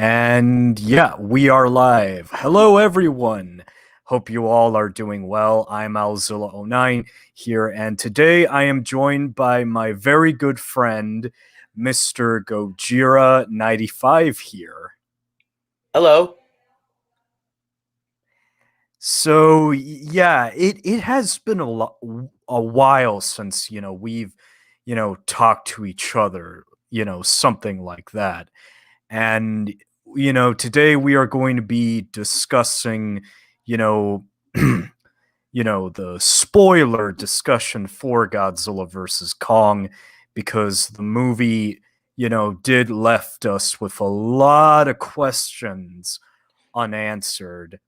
And yeah, we are live. Hello, everyone. Hope you all are doing well. I'm Alzilla09 here, and today I am joined by my very good friend, Mr. Gojira95 here. Hello. So yeah, it has been a while since we've talked to each other, something like that. And today we are going to be discussing, you know, the spoiler discussion for Godzilla versus Kong, because the movie, did left us with a lot of questions unanswered.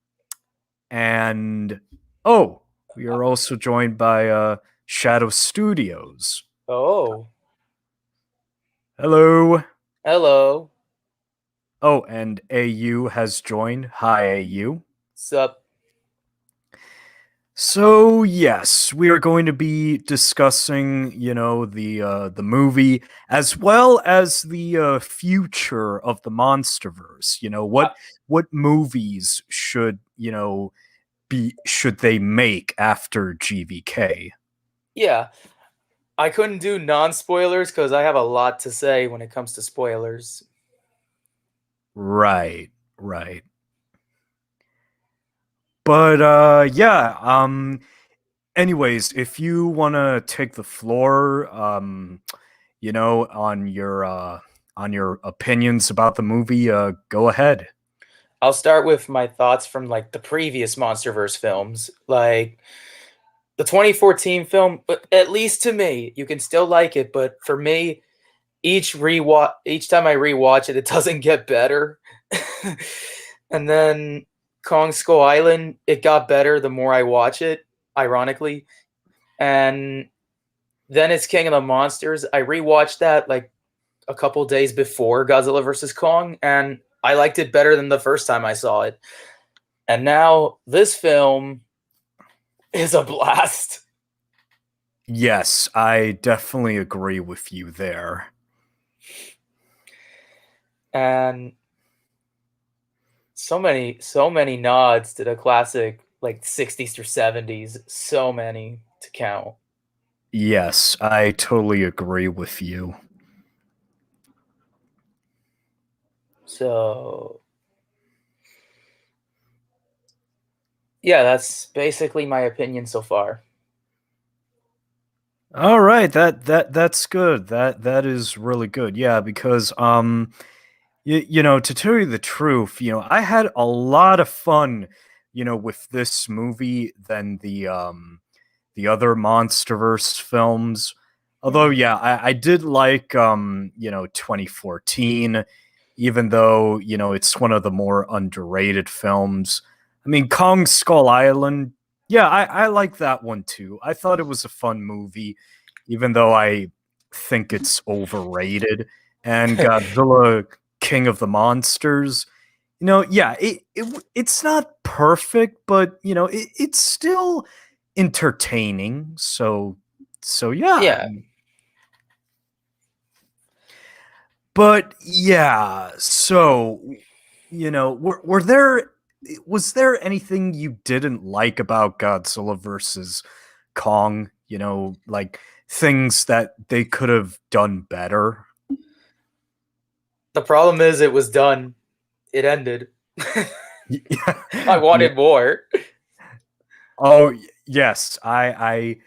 And oh, we are also joined by Shadow Studios. Oh, Hello. hello. Oh, and AU has joined. Hi, AU. Sup? So yes, we are going to be discussing, the movie as well as the future of the Monsterverse. Uh, What movies should should they make after GVK? yeah, I couldn't do non-spoilers because I have a lot to say when it comes to spoilers. Right, right. But yeah, anyways, if you want to take the floor, on your opinions about the movie, go ahead. I'll start with my thoughts from like the previous Monsterverse films, like the 2014 film. But at least to me, you can still like it. But for me, each time I rewatch it, it doesn't get better. And then Kong Skull Island, it got better the more I watch it, ironically. And then it's King of the Monsters. I rewatched that like a couple days before Godzilla versus Kong, and I liked it better than the first time I saw it. And now this film is a blast. Yes, I definitely agree with you there. And so many nods to the classic like 60s or 70s. So many to count. Yes, I totally agree with you. So yeah, that's basically my opinion so far. All right, that's good. That is really good. Yeah, because to tell you the truth, I had a lot of fun, with this movie than the other Monsterverse films. Although, Hmm. yeah, I did like 2014, even though, it's one of the more underrated films. I mean, Kong Skull Island, yeah, I like that one too. I thought it was a fun movie, even though I think it's overrated. And Godzilla King of the Monsters, yeah, it's not perfect, but it's still entertaining. So yeah. Yeah. But yeah, so were there was there anything you didn't like about Godzilla versus Kong? Like things that they could have done better? The problem is it was done. It ended. Yeah. I Yeah. wanted more. Oh yes, I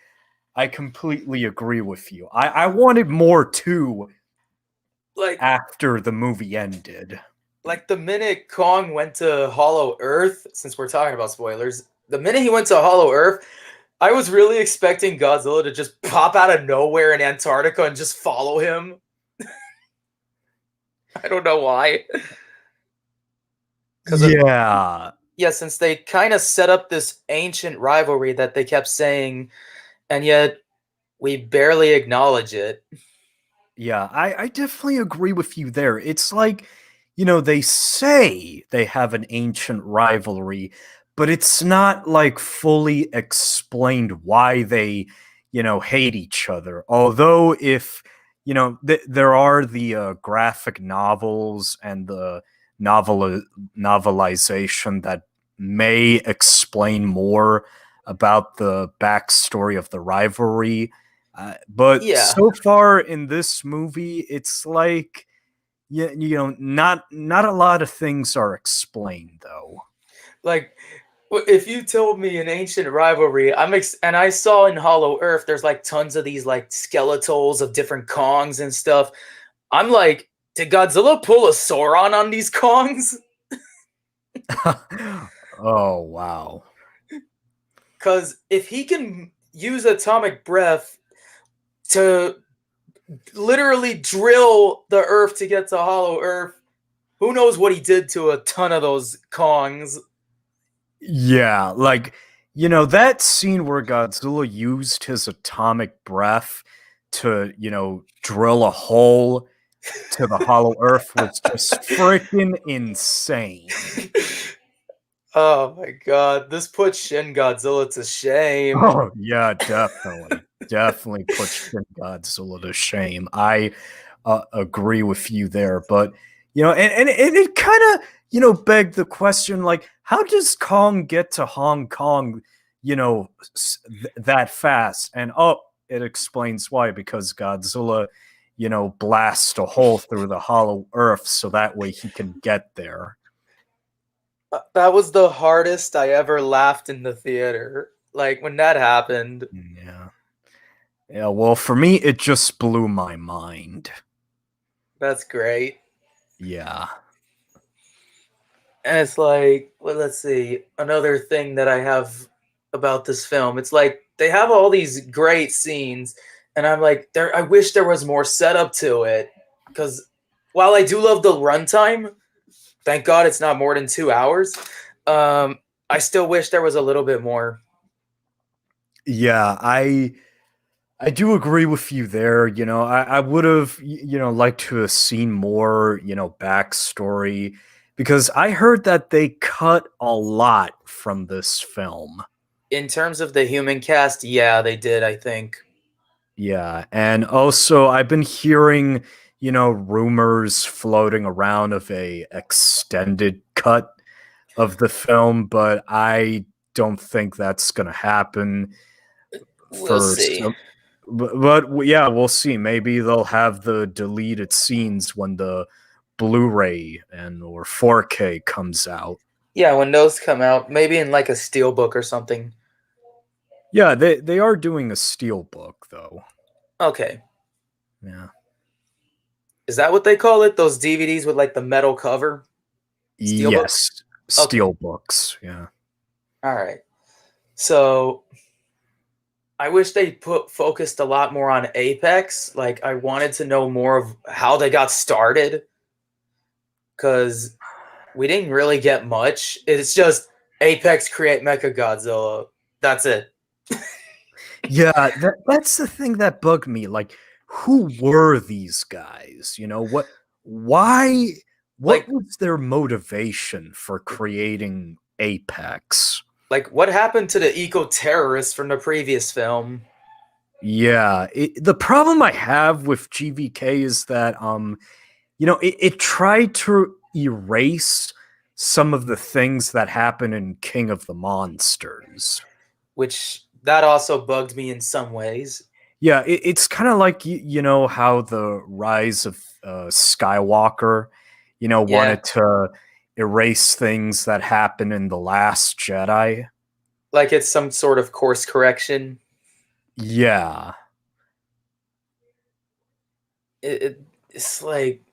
completely agree with you. I wanted more too Like after the movie ended. like the minute Kong went to Hollow Earth, since we're talking about spoilers, the minute he went to Hollow Earth, I was really expecting Godzilla to just pop out of nowhere in Antarctica and just follow him. I don't know why. Because Yeah. yeah, since they kind of set up this ancient rivalry that they kept saying, and yet we barely acknowledge it. Yeah, I definitely agree with you there. It's like, they say they have an ancient rivalry, but it's not like fully explained why they, hate each other. Although, if, there are the graphic novels and novel novelization that may explain more about the backstory of the rivalry. But Yeah, so far in this movie, it's like not a lot of things are explained though. like if you told me an ancient rivalry, and I saw in Hollow Earth, there's like tons of these like skeletals of different Kongs and stuff. I'm like, did Godzilla pull a Sauron on these Kongs? Oh wow. Because if he can use atomic breath to literally drill the Earth to get to Hollow Earth, who knows what he did to a ton of those Kongs? Yeah, like that scene where Godzilla used his atomic breath to, drill a hole to the Hollow Earth was just freaking insane. Oh my god, this puts Shin Godzilla to shame. Oh yeah, definitely, definitely put Shin Godzilla to shame. I agree with you there, but and it kind of begged the question, like, how does Kong get to Hong Kong, that fast? And it explains why, because Godzilla, blasts a hole through the Hollow Earth so that way he can get there. That was the hardest I ever laughed in the theater. Like when that happened. Yeah. Yeah, well, for me, it just blew my mind. That's great. Yeah. And it's like, well, let's see, another thing that I have about this film. It's like they have all these great scenes, and I'm like, there. I wish there was more setup to it, because while I do love the runtime, thank God it's not more than 2 hours. I still wish there was a little bit more. Yeah, I do agree with you there. I would have, liked to have seen more, backstory, because I heard that they cut a lot from this film. In terms of the human cast, yeah, they did. I think. Yeah, and also I've been hearing, rumors floating around of a extended cut of the film, but I don't think that's going to happen We'll for see. some. But yeah, we'll see. Maybe they'll have the deleted scenes when the Blu-ray and or 4K comes out. Yeah, when those come out, maybe in like a steelbook or something. Yeah, they are doing a steel book though. Okay. Yeah. Is that what they call it? Those DVDs with like the metal cover? Steelbook? Yes, Okay. steel books. Yeah. All right. So I wish they put focused a lot more on Apex. Like I wanted to know more of how they got started because we didn't really get much. It's just Apex create Mecha Godzilla. That's it. Yeah, that's the thing that bugged me. Like, who were these guys? Why, what Like was their motivation for creating Apex? what happened to the eco terrorists from the previous film? Yeah, the problem I have with GVK is that it tried to erase some of the things that happen in King of the Monsters. Which that also bugged me in some ways. Yeah, it's kind of like how the Rise of Skywalker, Yeah, wanted to erase things that happen in the Last Jedi. like it's some sort of course correction. Yeah, It's like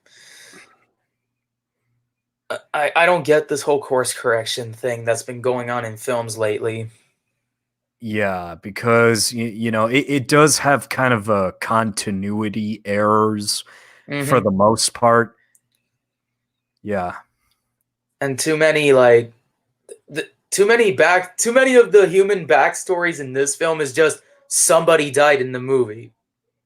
I don't get this whole course correction thing that's been going on in films lately. yeah, because it does have kind of a continuity errors for Hmm. the most part. Yeah, And too many like too many of the human backstories in this film is just somebody died in the movie,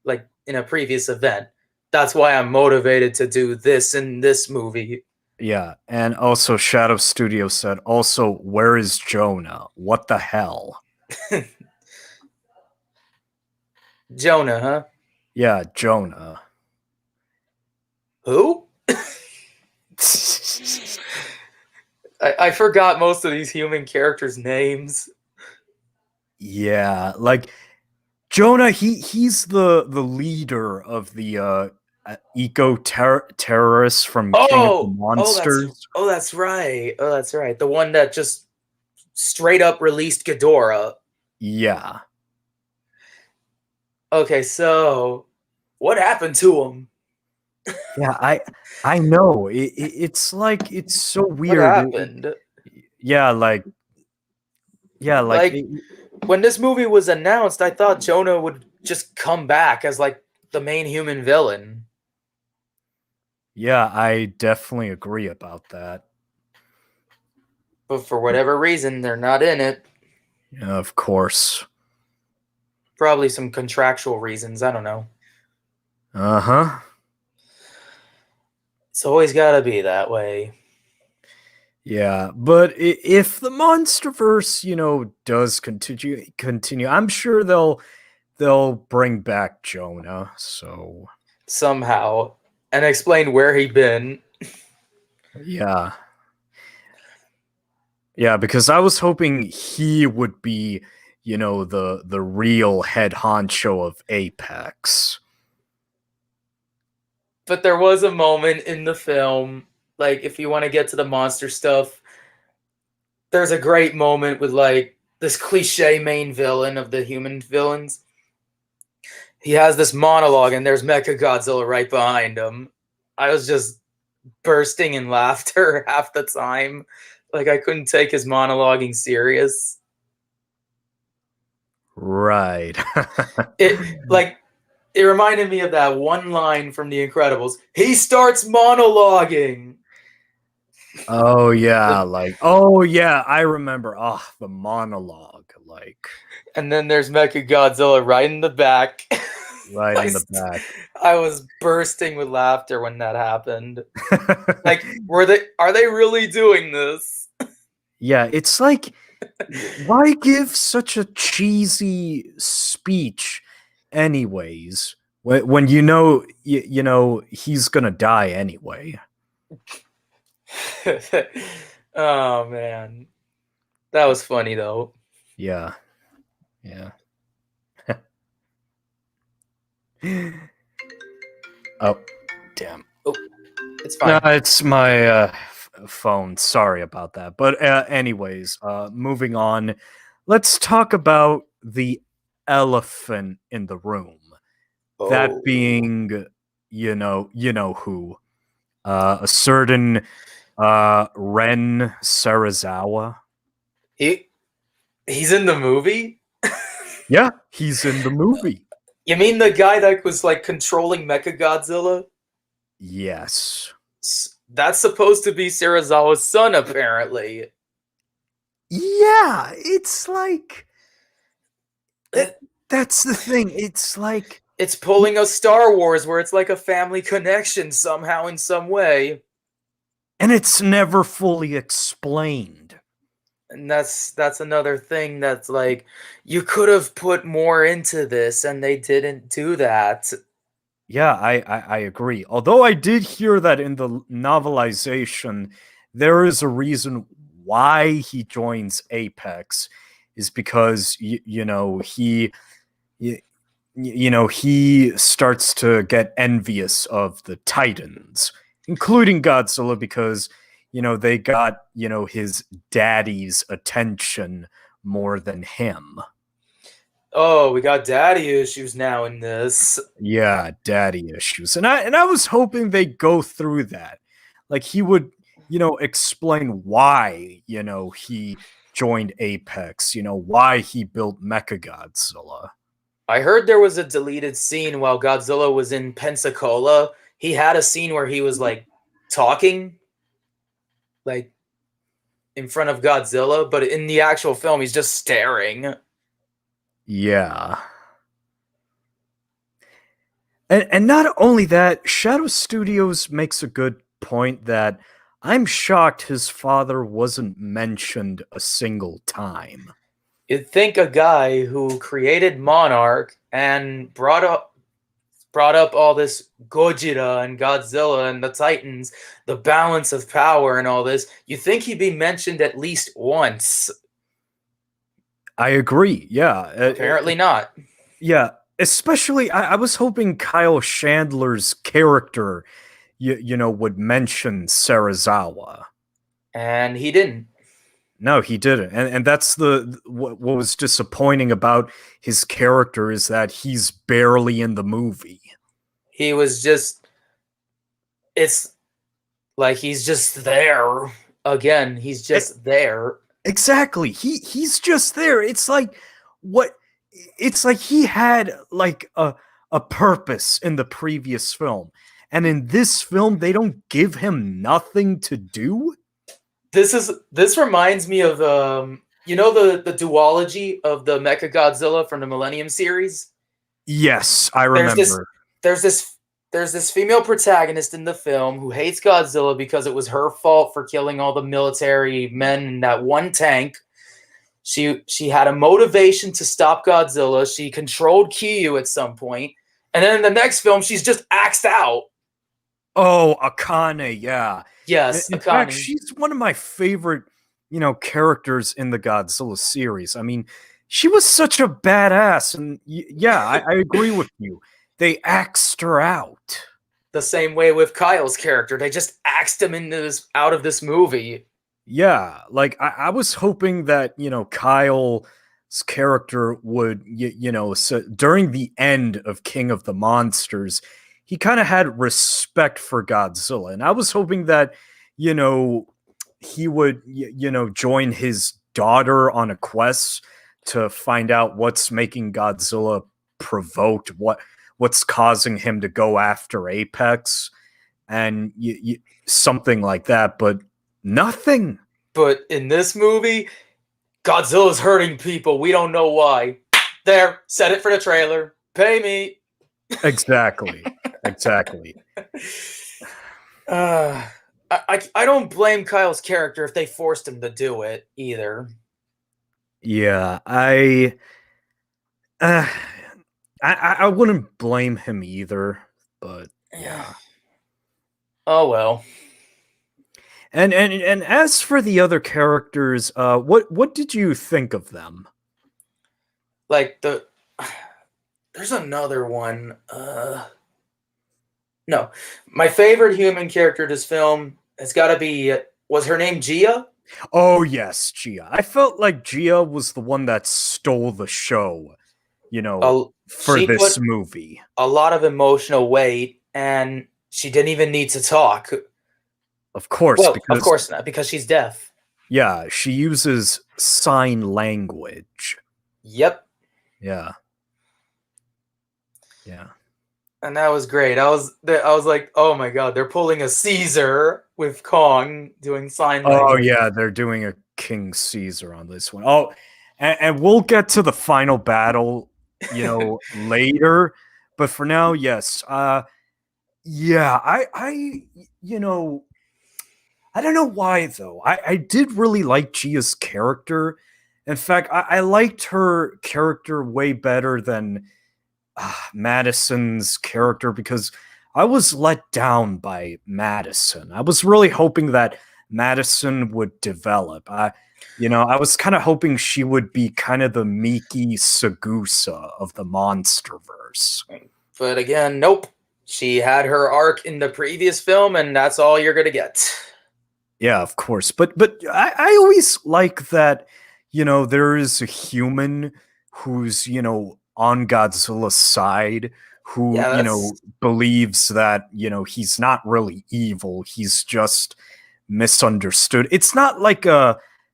like in a previous event. That's why I'm motivated to do this in this movie. yeah, and also Shadow Studio said, also, where is Jonah? What the hell? Jonah, huh? Yeah, Jonah. Who? I forgot most of these human characters' names. Yeah, like Jonah, he's the leader of the eco terrorists from King of the Monsters. That's right. Oh, that's right. The one that just straight up released Ghidorah. Yeah. Okay, so what happened to him? Yeah, I know. It's like it's so What weird. happened? Yeah, like yeah, like Like when this movie was announced, I thought Jonah would just come back as like the main human villain. yeah, I definitely agree about that. But for whatever reason, they're not in it. Yeah, of course. Probably some contractual reasons. I don't know. Uh-huh. It's always got to be that way. Yeah, but if the Monsterverse, does continue, I'm sure they'll bring back Jonah. So Somehow. And explain where he'd been. yeah, yeah, because I was hoping he would be, the real head honcho of Apex. But there was a moment in the film, like if you want to get to the monster stuff, there's a great moment with like this cliche main villain of the human villains. He has this monologue and there's Mechagodzilla right behind him. I was just bursting in laughter half the time. Like I couldn't take his monologuing serious. Right. It reminded me of that one line from The Incredibles. He starts monologuing. Oh yeah, Like, oh yeah, I remember. Oh, the monologue, and then there's Mechagodzilla right in the back. right I, in the back. I was bursting with laughter when that happened. Like, are they really doing this? Yeah, it's like, why give such a cheesy speech, anyways? When he's gonna die anyway. Oh man, that was funny though. Yeah, yeah. Oh, damn. Oh, it's No, fine. it's my phone. Sorry about that. But anyways, moving on. Let's talk about the elephant in the room. That Oh, being, you know who, a certain Ren Sarazawa. he he's in the movie. Yeah, he's in the movie. You mean the guy that was like controlling Mechagodzilla? Yes. That's supposed to be Sarazawa's son, apparently. Yeah, it's like that's the thing. It's like, It's pulling a Star Wars where it's like a family connection somehow in some way. and it's never fully explained. And that's another thing that's like you could have put more into this and they didn't do that. Yeah, I agree. Although I did hear that in the novelization, there is a reason why he joins Apex, is because y- he starts to get envious of the Titans, including Godzilla, because they got his daddy's attention more than him. Oh, we got daddy issues now in this. Yeah, daddy issues. And I was hoping they'd go through that. Like he would, explain why, he joined Apex, why he built Mechagodzilla. I heard there was a deleted scene while Godzilla was in Pensacola. He had a scene where he was like talking like in front of Godzilla, but in the actual film he's just staring. Yeah. And not only that, Shadow Studios makes a good point that I'm shocked his father wasn't mentioned a single time. You'd think a guy who created Monarch and brought up brought up all this Gojira and Godzilla and the Titans, the balance of power and all this, you think he'd be mentioned at least once. I agree. Yeah. Apparently not. Yeah. Especially, I was hoping Kyle Chandler's character, would mention Serizawa. And he didn't. No, he didn't. And that's what was disappointing about his character is that he's barely in the movie. He was just, it's like he's just there. Again, he's just there. Exactly. He's just there. It's like what it's like he had like a purpose in the previous film. And in this film they don't give him nothing to do. This reminds me of you know the duology of the Mechagodzilla from the Millennium series? Yes, I remember. There's this female protagonist in the film who hates Godzilla because it was her fault for killing all the military men in that one tank. She had a motivation to stop Godzilla. She controlled Kyu at some point, and then in the next film, she's just axed out. Oh, Akane, yeah. Yes, In Akane. fact, she's one of my favorite, characters in the Godzilla series. I mean, she was such a badass, and yeah, I agree with you. They axed her out. The same way with Kyle's character, they just axed him out of this movie. Yeah, like I was hoping that Kyle's character would so during the end of King of the Monsters, he kind of had respect for Godzilla, and I was hoping that he would join his daughter on a quest to find out what's making Godzilla provoked, what's causing him to go after Apex, and something like that, but nothing. But in this movie, Godzilla's hurting people. We don't know why. There, set it for the trailer. Pay me. Exactly. Exactly. I don't blame Kyle's character if they forced him to do it either. Yeah, I wouldn't blame him either, but yeah. Oh well. And as for the other characters, what did you think of them? Like there's another one. No, my favorite human character in this film has got to be. Was her name Gia? Oh yes, Gia. I felt like Gia was the one that stole the show, for this movie. A lot of emotional weight, and she didn't even need to talk. Of course, well, of course not, because she's deaf. Yeah, she uses sign language. Yep. Yeah. Yeah. And that was great. I was like, oh my god, they're pulling a Caesar with Kong doing sign language. Oh yeah, they're doing a King Caesar on this one. Oh, and we'll get to the final battle, later. But for now, yes. Yeah, I I don't know why though. I did really like Gia's character. In fact, I liked her character way better than Madison's character because I was let down by Madison. I was really hoping that Madison would develop. I was kind of hoping she would be kind of the Miki Sagusa of the Monsterverse. But again, nope. She had her arc in the previous film, and that's all you're gonna get. Yeah, of course. But I always like that, there is a human who's, on Godzilla's side, who, believes that, he's not really evil. He's just misunderstood. It's not like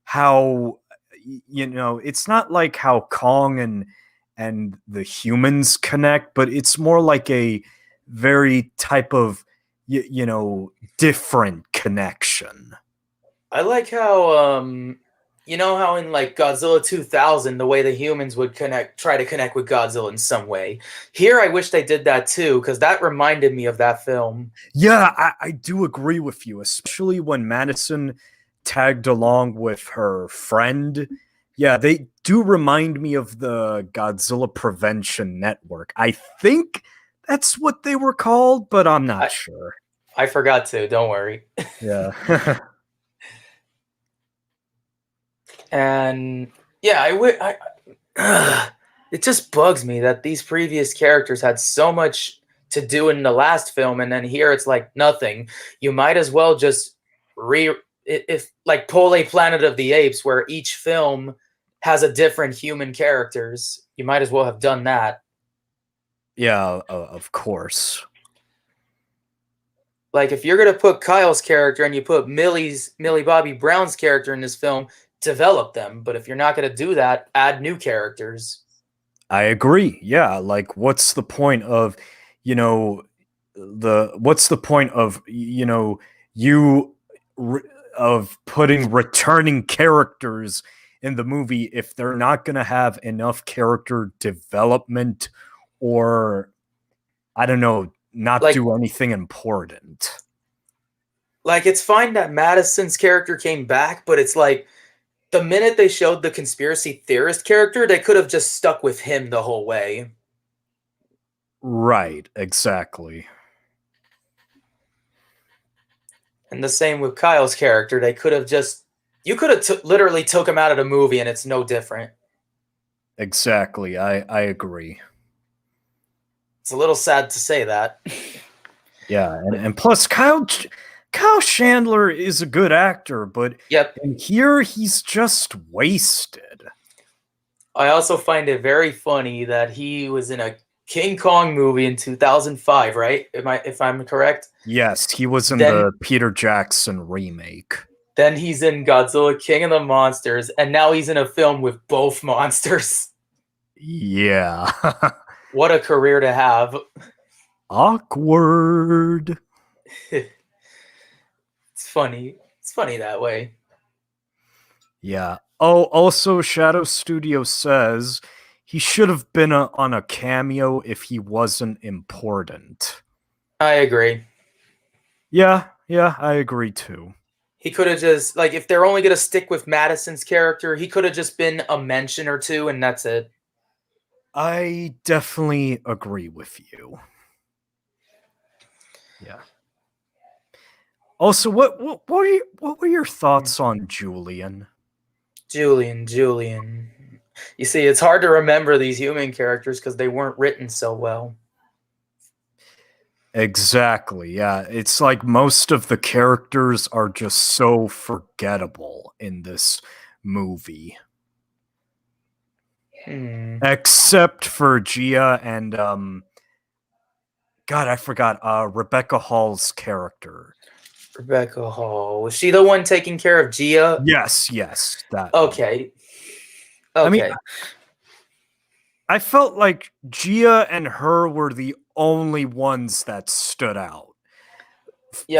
how it's not like how Kong and the humans connect, but it's more like a very type of different connection. I like how how in like Godzilla 2000 the way the humans would try to connect with Godzilla in some way. Here I wish they did that too, because that reminded me of that film. Yeah, I do agree with you, especially when Madison tagged along with her friend. Yeah, they do remind me of the Godzilla Prevention Network. I think that's what they were called, but I'm not I, sure. I forgot to. Don't worry. Yeah. And yeah, it just bugs me that these previous characters had so much to do in the last film, and then here it's like nothing. You might as well just if like pull a Planet of the Apes where each film has a different human characters. You might as well have done that. Yeah, of course. Like if you're gonna put Kyle's character and you put Millie Bobby Brown's character in this film, develop them. But if you're not gonna do that, add new characters. I agree. Yeah, like what's the point of, you know, what's the point of, you re- of putting returning characters in the movie if they're not going to have enough character development, or I don't know, not Like do anything important. it's fine that Madison's character came back, but it's like the minute they showed the conspiracy theorist character, they could have just stuck with him the whole way. Right, exactly. And the same with Kyle's character. They could have just you could have literally took him out of the movie and it's no different. Exactly. I agree. It's a little sad to say that. Yeah, and plus Kyle Chandler is a good actor, but Yep. in here he's just wasted. I also find it very funny that he was in a King Kong movie in 2005, right? If I'm correct? Yes, he was in Then the Peter Jackson remake. then he's in Godzilla King of the Monsters, and now he's in a film with both monsters. Yeah. What a career to have. Awkward. It's funny. It's funny that way. Yeah. Oh, also, Shadow Studio says he should have been on a cameo if he wasn't important. I agree. Yeah, I agree too. He could have just if they're only gonna stick with Madison's character, he could have just been a mention or two, and that's it. I definitely agree with you. Yeah. Also, what were your thoughts on Julian? Julian. You see, it's hard to remember these human characters because they weren't written so well. Exactly. Yeah, it's like most of the characters are just so forgettable in this movie. Except for Gia and God, I forgot Rebecca Hall's character. Rebecca Hall. Was she the one taking care of Gia? Yes, that. Okay. I mean, I felt like Gia and her were the only ones that stood out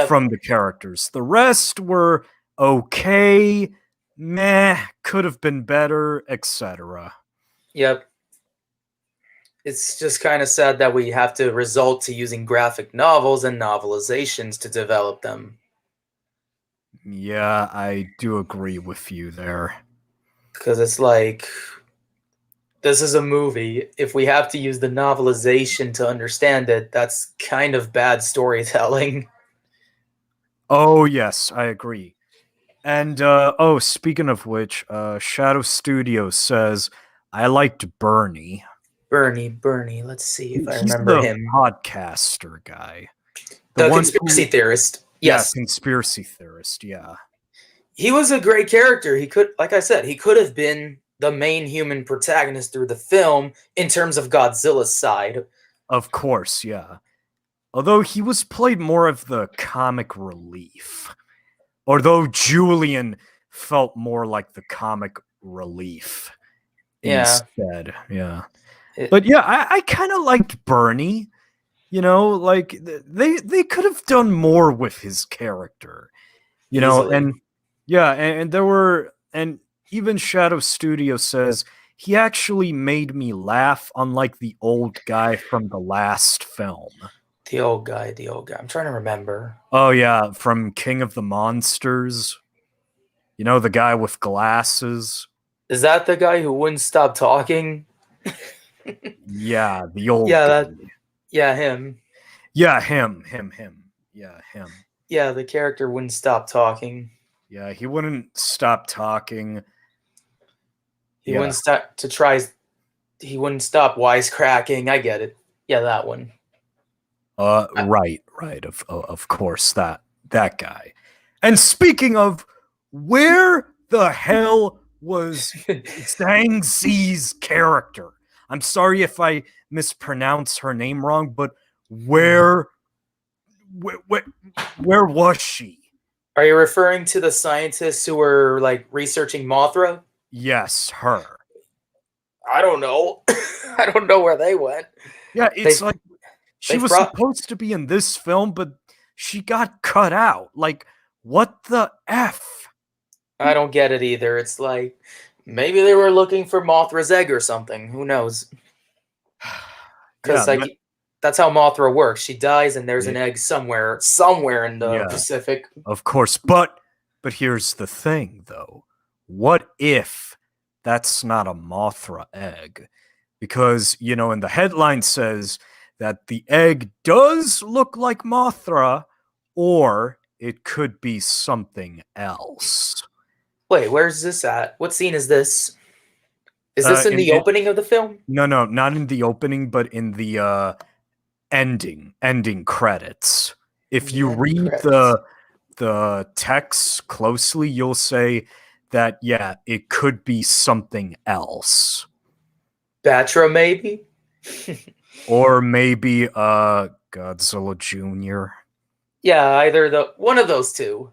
from the characters. The rest were okay, meh, could have been better, etc. Yep. It's just kind of sad that we have to resort to using graphic novels and novelizations to develop them. Yeah, I do agree with you there. Because it's like, this is a movie. If we have to use the novelization to understand it, that's kind of bad storytelling. Oh, yes, I agree. And, speaking of which, Shadow Studio says, I liked Bernie. Bernie. Let's see if I He's remember the him. podcaster guy. The conspiracy theorist. Yes. Yeah, conspiracy theorist, yeah. He was a great character. He could, like I said, he could have been the main human protagonist through the film in terms of Godzilla's side. Of course, yeah. Although he was played more of the comic relief. Although Julian felt more like the comic relief instead. Yeah. But yeah, I kind of liked Bernie. You know, like they could have done more with his character. You know, and yeah, and there were, and even Shadow Studio says he actually made me laugh, unlike the old guy from the last film. The old guy. I'm trying to remember. Oh yeah, from King of the Monsters. You know, the guy with glasses. Is that the guy who wouldn't stop talking? Yeah, the old guy. Yeah, him. Yeah, him. Yeah, him. Yeah, the character wouldn't stop talking. Yeah, he wouldn't stop talking. He Yeah. wouldn't stop to try. He wouldn't stop wisecracking. I get it. Yeah, that one. Right. Of course, that guy. And speaking of, where the hell was Zhang Zi's character? I'm sorry if I mispronounce her name wrong, but where, where, where was she? Are you referring to the scientists who were like researching Mothra? Yes, her. I don't know. I don't know where they went. Yeah, it's like she They was brought. supposed to be in this film, but she got cut out. Like, what the F? I don't get it either. It's like maybe they were looking for Mothra's egg or something. Who knows? Yeah, Because like that's how Mothra works. She dies and there's an it, egg somewhere in the yeah, Pacific. of course. But here's the thing, though. What if that's not a Mothra egg? Because, in the headline says that the egg does look like Mothra, or it could be something else. Wait, where's this at? What scene is this? Is this in In, the opening of the film? no, not in the opening, but in the ending credits. If you End read credits. the text closely, you'll say that it could be something else. Batra, maybe? Or maybe Godzilla Jr. Yeah, either the one of those two.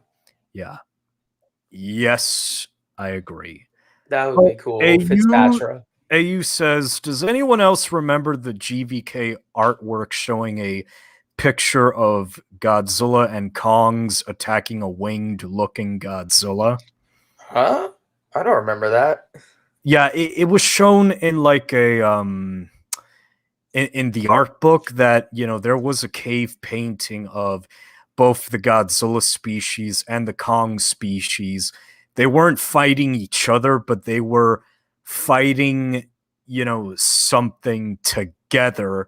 Yeah. Yes, I agree. That would be Oh, cool if it's Batra. AU says, does anyone else remember the GVK artwork showing a picture of Godzilla and Kongs attacking a winged looking Godzilla? Huh? I don't remember that. Yeah, it was shown in like a in the art book that there was a cave painting of both the Godzilla species and the Kong species. They weren't fighting each other, but they were fighting something together.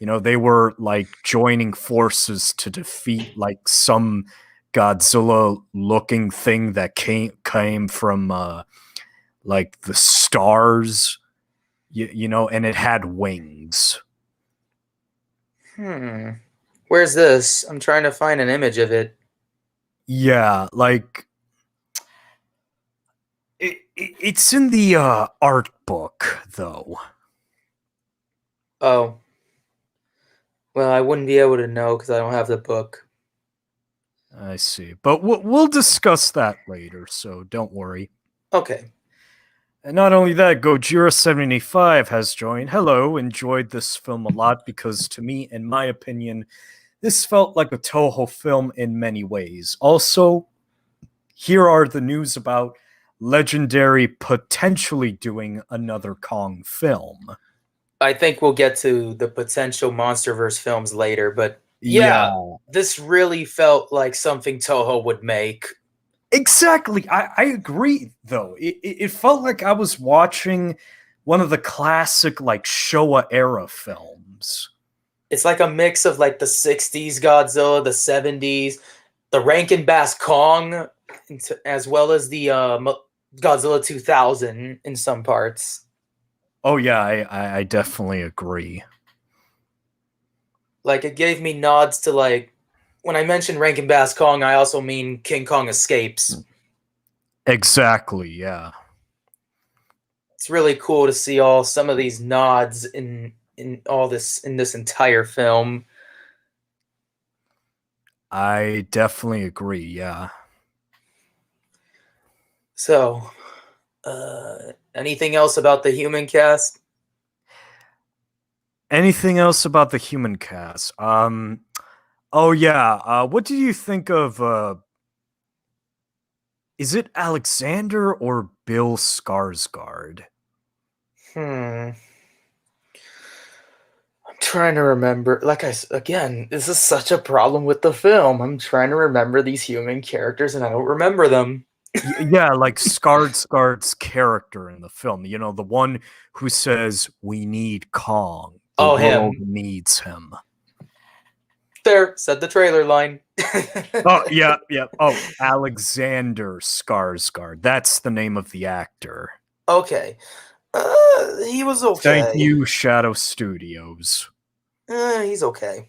They were like joining forces to defeat like some Godzilla looking thing that came from like the stars, and it had wings. Where's this? I'm trying to find an image of it. Yeah, like it's in the art book, though. Oh. Well, I wouldn't be able to know because I don't have the book. I see, but we'll discuss that later, so don't worry. Okay. And not only that, Gojira95 has joined. Hello, enjoyed this film a lot because, to me, in my opinion, this felt like a Toho film in many ways. Also, here are the news about Legendary potentially doing another Kong film. I think we'll get to the potential Monsterverse films later, but Yeah, this really felt like something Toho would make. exactly. I agree, though. It felt like I was watching one of the classic, like, Showa era films. It's like a mix of like the 60s Godzilla, the 70s, the Rankin Bass Kong, as well as the Godzilla 2000 in some parts. Oh, yeah, I definitely agree. Like, it gave me nods to, like, when I mention Rankin Bass Kong, I also mean King Kong Escapes. Exactly, yeah. It's really cool to see some of these nods in this entire film. I definitely agree, yeah. So, anything else about the human cast? Anything else about the human cast? Oh yeah. What did you think of is it Alexander or Bill Skarsgård? I'm trying to remember. Again, this is such a problem with the film. I'm trying to remember these human characters and I don't remember them. Yeah, like Skarsgård's character in the film. The one who says, "We need Kong. The Oh, world him. needs him." There, said the trailer line. Oh, yeah, yeah. Oh, Alexander Skarsgård. That's the name of the actor. Okay. He was Thank okay. you, Shadow Studios. He's okay.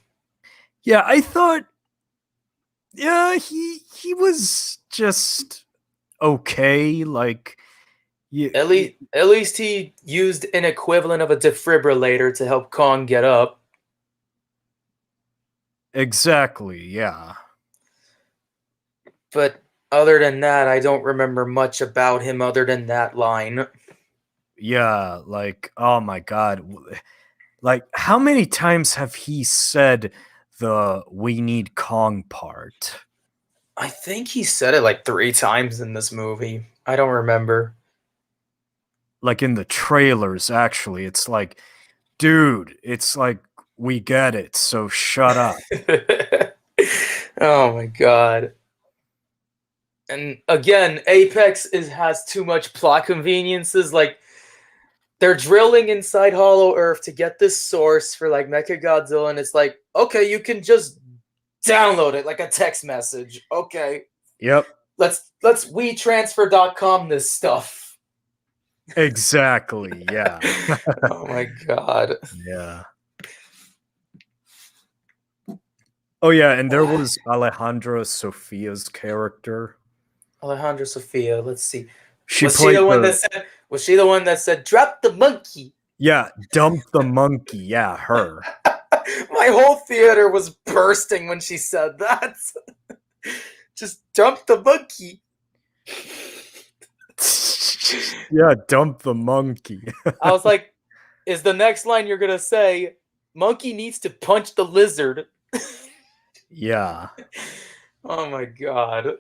Yeah, I thought yeah, he was just okay. Like At least he used an equivalent of a defibrillator to help Kong get up. exactly, yeah. But other than that, I don't remember much about him other than that line. Yeah, like oh my god. Like how many times have he said the we need Kong part? I think he said it like 3 times in this movie. I don't remember. Like in the trailers actually. It's like dude, it's like we get it, so shut up. Oh my god. And again, Apex has too much plot conveniences. Like they're drilling inside Hollow Earth to get this source for like Mechagodzilla, and it's like, okay, you can just download it like a text message. Okay, Yep. let's WeTransfer.com this stuff. Exactly. Yeah. Oh my god. Yeah. Oh yeah, and there was Alejandra Sofia's character. Alejandra Sophia. Let's see. She Was she played the one the that said? Was she the one that said, "Drop the monkey"? yeah, dump the monkey. Yeah, her. My whole theater was bursting when she said that. Just dump the monkey. Yeah, dump the monkey. I was like, is the next line you're gonna say, "Monkey needs to punch the lizard"? Yeah. Oh my god.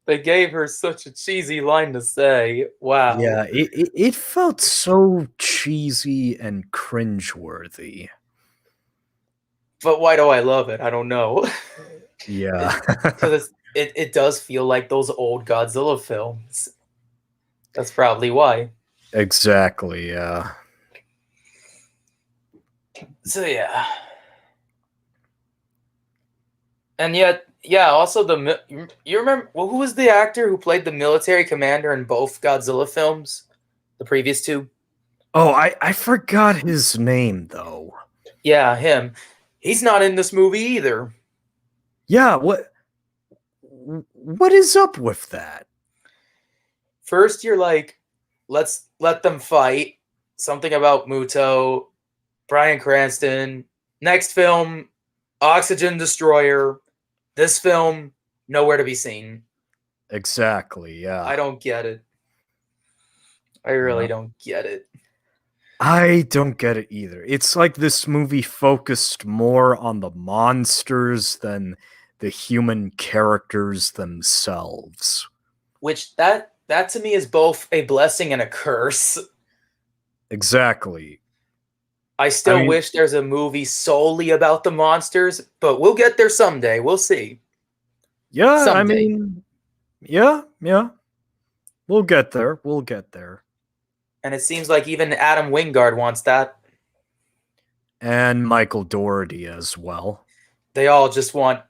They gave her such a cheesy line to say. Wow. Yeah, it felt so cheesy and cringeworthy. But why do I love it? I don't know. Yeah. Because it does feel like those old Godzilla films. That's probably why. Exactly, yeah. So yeah. And yet, yeah, also you remember who was the actor who played the military commander in both Godzilla films? The previous two? Oh, I forgot his name though. Yeah, him. He's not in this movie either. Yeah, what is up with that? First, you're like, let's let them fight. Something about Muto, Bryan Cranston. Next film, Oxygen Destroyer. This film, nowhere to be seen. Exactly, yeah. I don't get it. I really don't get it. I don't get it either. It's like this movie focused more on the monsters than the human characters themselves. Which that to me is both a blessing and a curse. Exactly. I still wish there's a movie solely about the monsters, but we'll get there someday. We'll see. Yeah, Someday. I mean, yeah. We'll get there. We'll get there. And it seems like even Adam Wingard wants that. And Michael Dougherty as well. They all just want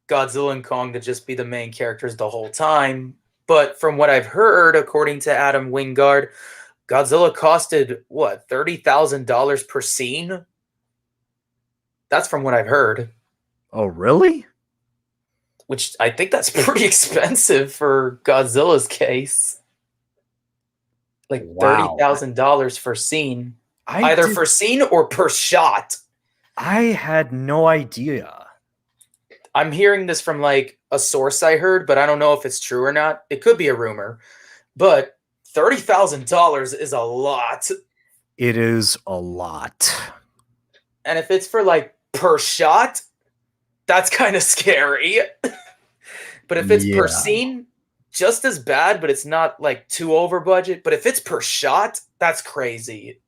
Godzilla and Kong to just be the main characters the whole time. But from what I've heard, according to Adam Wingard, Godzilla costed, what, $30,000 per scene? That's from what I've heard. Oh, really? Which I think that's pretty expensive for Godzilla's case. Like $30,000 for scene. Either for scene or per shot. I had no idea. I'm hearing this from like a source I heard, but I don't know if it's true or not. It could be a rumor. But $30,000 is a lot. It is a lot. And if it's for like per shot, that's kind of scary. But if it's per scene, just as bad, but it's not like too over budget. But if it's per shot, that's crazy.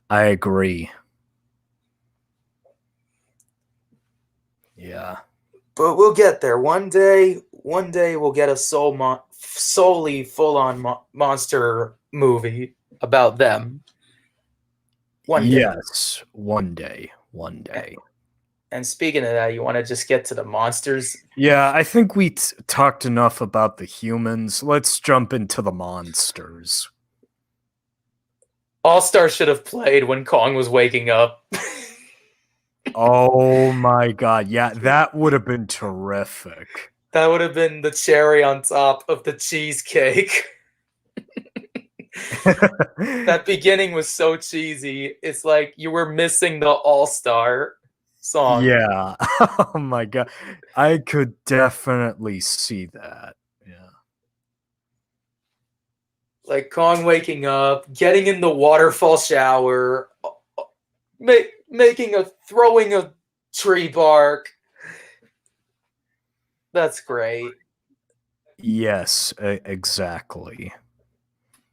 I agree. Yeah. But we'll get there. One day we'll get a solely full-on monster movie about them. One day. Yes, one day. And speaking of that, you want to just get to the monsters? Yeah, I think we talked enough about the humans. Let's jump into the monsters. All Star should have played when Kong was waking up. Oh my god, yeah, that would have been terrific. That would have been the cherry on top of the cheesecake. That beginning was so cheesy. It's like you were missing the All Star song. Yeah. Oh my god. I could definitely see that. Yeah. Like Kong waking up, getting in the waterfall shower, throwing a tree bark. That's great. Yes, exactly.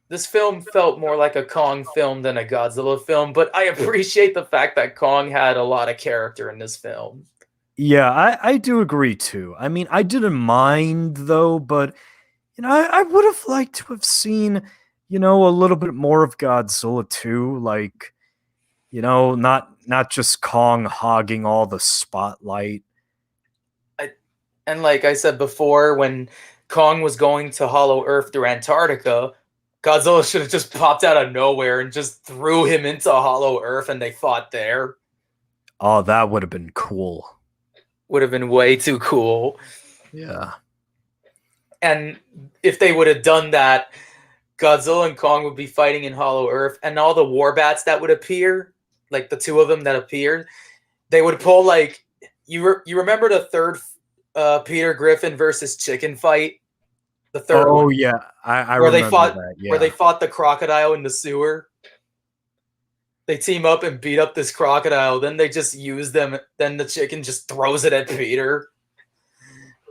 This film felt more like a Kong film than a Godzilla film, but I appreciate the fact that Kong had a lot of character in this film. Yeah, I do agree too. I mean, I didn't mind though, but I would have liked to have seen, a little bit more of Godzilla too. Like, not just Kong hogging all the spotlight. And like I said before, when Kong was going to Hollow Earth through Antarctica, Godzilla should have just popped out of nowhere and just threw him into Hollow Earth and they fought there. Oh, that would have been cool. Would have been way too cool. Yeah. And if they would have done that, Godzilla and Kong would be fighting in Hollow Earth, and all the war bats that would appear, like the two of them that appeared, they would pull like you remember the third Peter Griffin versus Chicken fight, the third Oh one, yeah, I where remember they fought that. where they Yeah. fought the crocodile in the sewer. They team up and beat up this crocodile. Then they just use them. Then the chicken just throws it at Peter.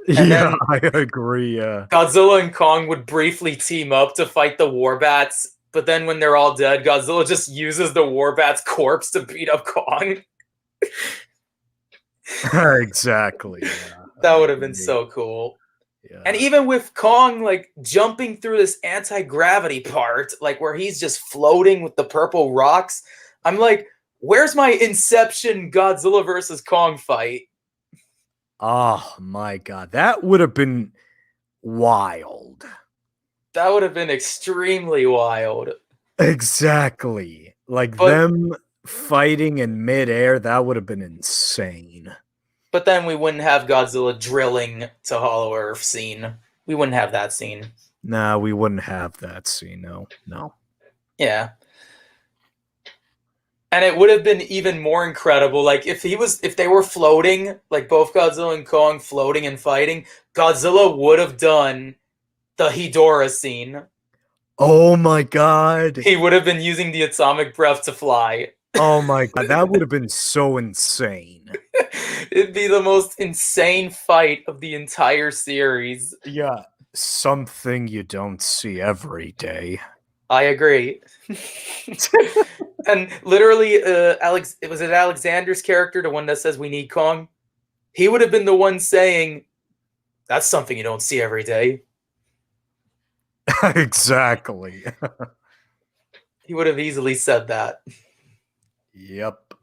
And Yeah, then I agree. Yeah. Godzilla and Kong would briefly team up to fight the Warbats, but then when they're all dead, Godzilla just uses the Warbat's corpse to beat up Kong. Exactly. Yeah. That would have been so cool. Yeah. And even with Kong like jumping through this anti-gravity part, like where he's just floating with the purple rocks, I'm like, where's my Inception Godzilla versus Kong fight? Oh my god, that would have been wild. That would have been extremely wild. Exactly. Like But them fighting in midair, that would have been insane. But then we wouldn't have Godzilla drilling to Hollow Earth scene. We wouldn't have that scene. Nah, we wouldn't have that scene. No. Yeah. And it would have been even more incredible. Like if they were floating, like both Godzilla and Kong floating and fighting, Godzilla would have done the Hedorah scene. Oh my god. He would have been using the atomic breath to fly. Oh my god, that would have been so insane. It'd be the most insane fight of the entire series. Yeah, something you don't see every day. I agree. And literally, was it Alexander's character, the one that says we need Kong? He would have been the one saying, "That's something you don't see every day." Exactly. He would have easily said that. Yep.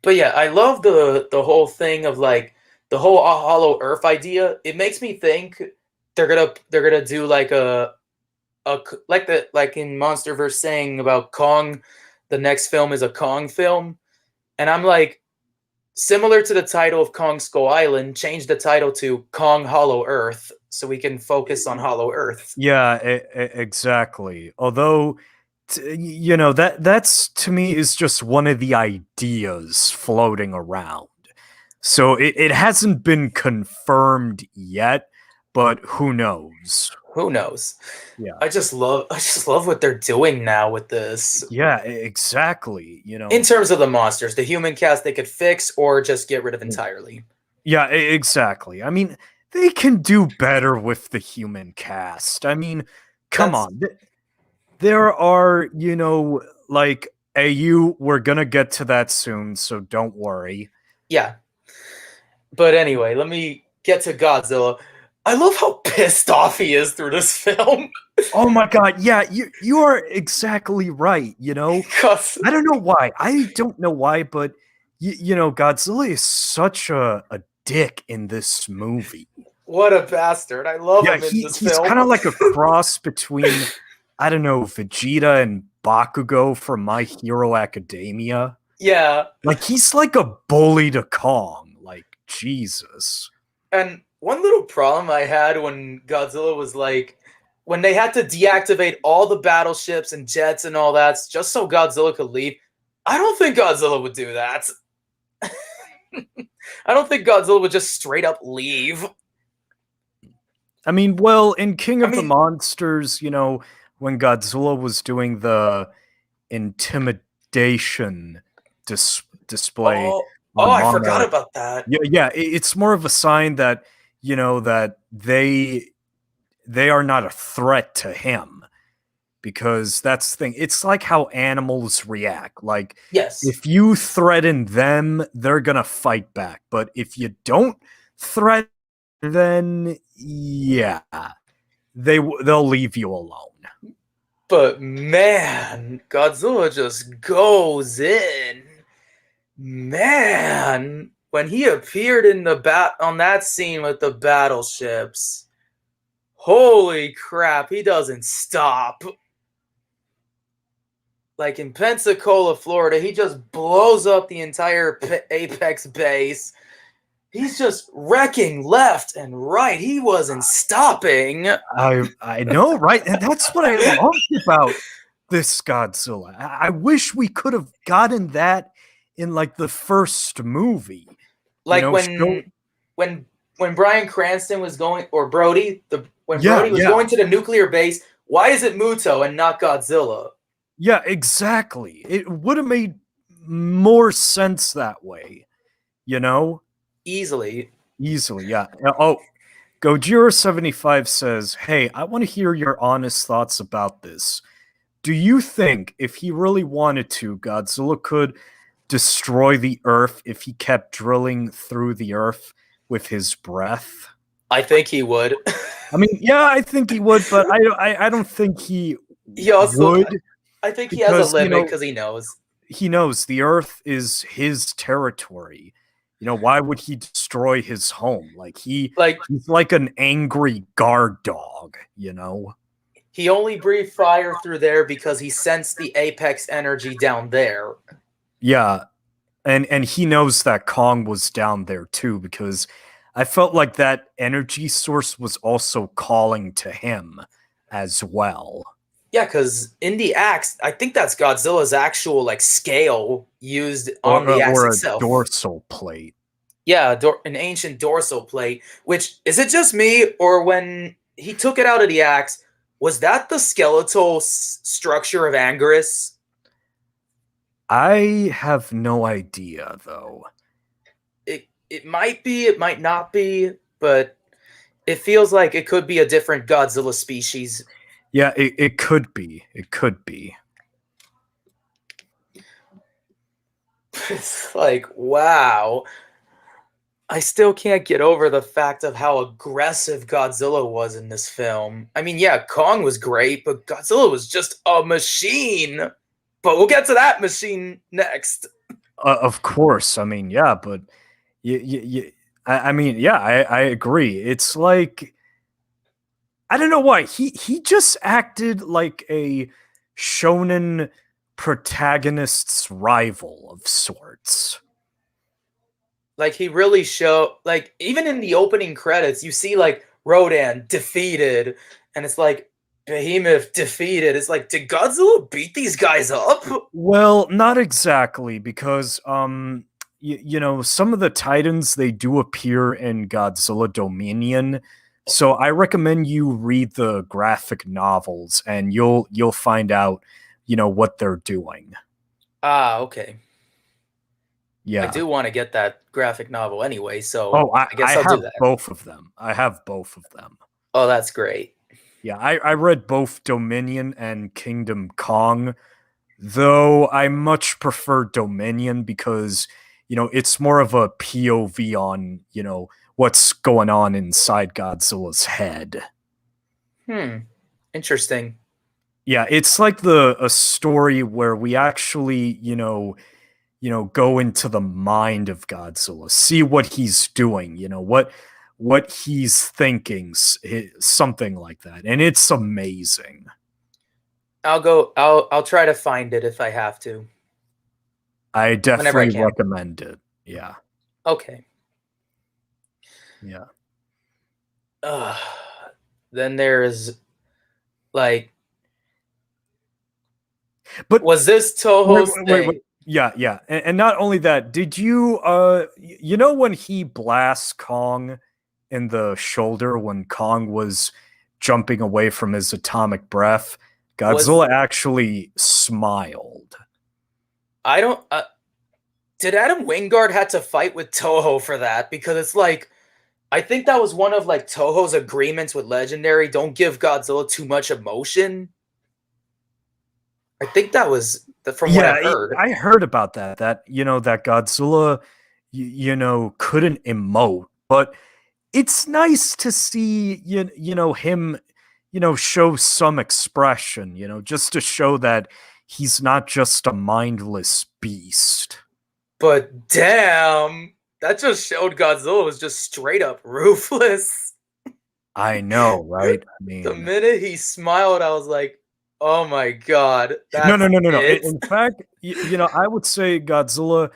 But yeah, I love the whole thing of like the whole Hollow Earth idea. It makes me think they're gonna do like like in Monsterverse saying about Kong, the next film is a Kong film, and I'm like, similar to the title of Kong Skull Island, change the title to Kong Hollow Earth so we can focus on Hollow Earth. Yeah, exactly. Although, that's to me is just one of the ideas floating around. So it hasn't been confirmed yet, but who knows? Who knows? Yeah. I just love what they're doing now with this. Yeah, exactly. In terms of the monsters, the human cast they could fix or just get rid of entirely. Yeah, exactly. I mean, they can do better with the human cast. I mean, come on. There are, like AU, we're gonna get to that soon, so don't worry. Yeah. But anyway, let me get to Godzilla. I love how pissed off he is through this film. Oh my god, yeah, you are exactly right, I don't know why. I don't know why, but Godzilla is such a dick in this movie. What a bastard. I love Yeah, him in this he's film. kind of like a cross between, I don't know, Vegeta and Bakugo from My Hero Academia. Yeah. Like he's like a bully to Kong. Like Jesus. And one little problem I had when Godzilla was like, when they had to deactivate all the battleships and jets and all that just so Godzilla could leave, I don't think Godzilla would do that. I don't think Godzilla would just straight up leave. I mean, well, in King I of the mean, Monsters, when Godzilla was doing the intimidation display oh, on I forgot Monarch, about that. yeah, it's more of a sign that that they are not a threat to him, because that's the thing. It's like how animals react. Like Yes, if you threaten them, they're gonna fight back. But if you don't threaten, then yeah, they'll leave you alone. but man, Godzilla just goes in. Man, when he appeared in the on that scene with the battleships, holy crap, he doesn't stop. Like in Pensacola, Florida, he just blows up the entire Apex base. He's just wrecking left and right. He wasn't stopping. I know, right? And that's what I loved about this Godzilla. I wish we could have gotten that in like the first movie. Like Show, when when Bryan Cranston was going, or Brody, when yeah, Brody was yeah, going to the nuclear base, why is it Muto and not Godzilla? yeah, exactly. It would have made more sense that way, you know? Easily. Easily, yeah. Oh, Gojira95 says, "Hey, I want to hear your honest thoughts about this. Do you think if he really wanted to, Godzilla could destroy the Earth if he kept drilling through the Earth with his breath?" I think he would. I mean, yeah, I think he would, but I don't think he He also, would, I think he has a because limit because he knows. he knows the Earth is his territory. Why would he destroy his home? Like Like, he's like an angry guard dog. he only breathed fire through there because he sensed the apex energy down there. Yeah, and he knows that Kong was down there too, because I felt like that energy source was also calling to him as well. Yeah, because in the axe, I think that's Godzilla's actual like scale used on the axe Or a itself. dorsal plate. Yeah, an ancient dorsal plate. Which, is it just me, or when he took it out of the axe, was that the skeletal structure of Anguirus? I have no idea though. It might be, it might not be, but it feels like it could be a different Godzilla species. Yeah, it could be. It could be. It's like, wow. I still can't get over the fact of how aggressive Godzilla was in this film. I mean, yeah, Kong was great, but Godzilla was just a machine. But we'll get to that machine next. Of course. I mean, yeah, but I mean, yeah, I agree. It's like, I don't know why he just acted like a shonen protagonist's rival of sorts. Like, he really showed, like, even in the opening credits, you see, like, Rodan defeated, and it's like, Behemoth defeated. It's like, did Godzilla beat these guys up? Well, not exactly, because some of the Titans, they do appear in Godzilla Dominion. So I recommend you read the graphic novels, and you'll find out, what they're doing. Ah, okay. Yeah. I do want to get that graphic novel anyway, so Oh, I guess I I'll do have that. both of them. I have both of them. Oh, that's great. Yeah, I read both Dominion and Kingdom Kong, though I much prefer Dominion because, it's more of a POV on, what's going on inside Godzilla's head. Interesting. Yeah, it's like a story where we actually, go into the mind of Godzilla, see what he's doing, what he's thinking, something like that. And it's amazing. I'll try to find it if I have to. I Whenever I definitely can. recommend it. Yeah. Okay. Yeah. Uh, then there's like, But was this wait, Toho's wait, wait. thing? Yeah, yeah. And not only that, did you when he blasts Kong in the shoulder when Kong was jumping away from his atomic breath, Was Godzilla actually smiled. I don't did Adam Wingard had to fight with Toho for that? Because it's like I think that was one of like Toho's agreements with Legendary. Don't give Godzilla too much emotion. I think that was from what Yeah, I've heard. I heard about that. That Godzilla, couldn't emote, but it's nice to see him, show some expression. Just to show that he's not just a mindless beast. But damn, that just showed Godzilla was just straight up ruthless. I know, right? I The mean, minute he smiled, I was like, "Oh my god, no, that's no, no, no, no. it." In fact, I would say Godzilla.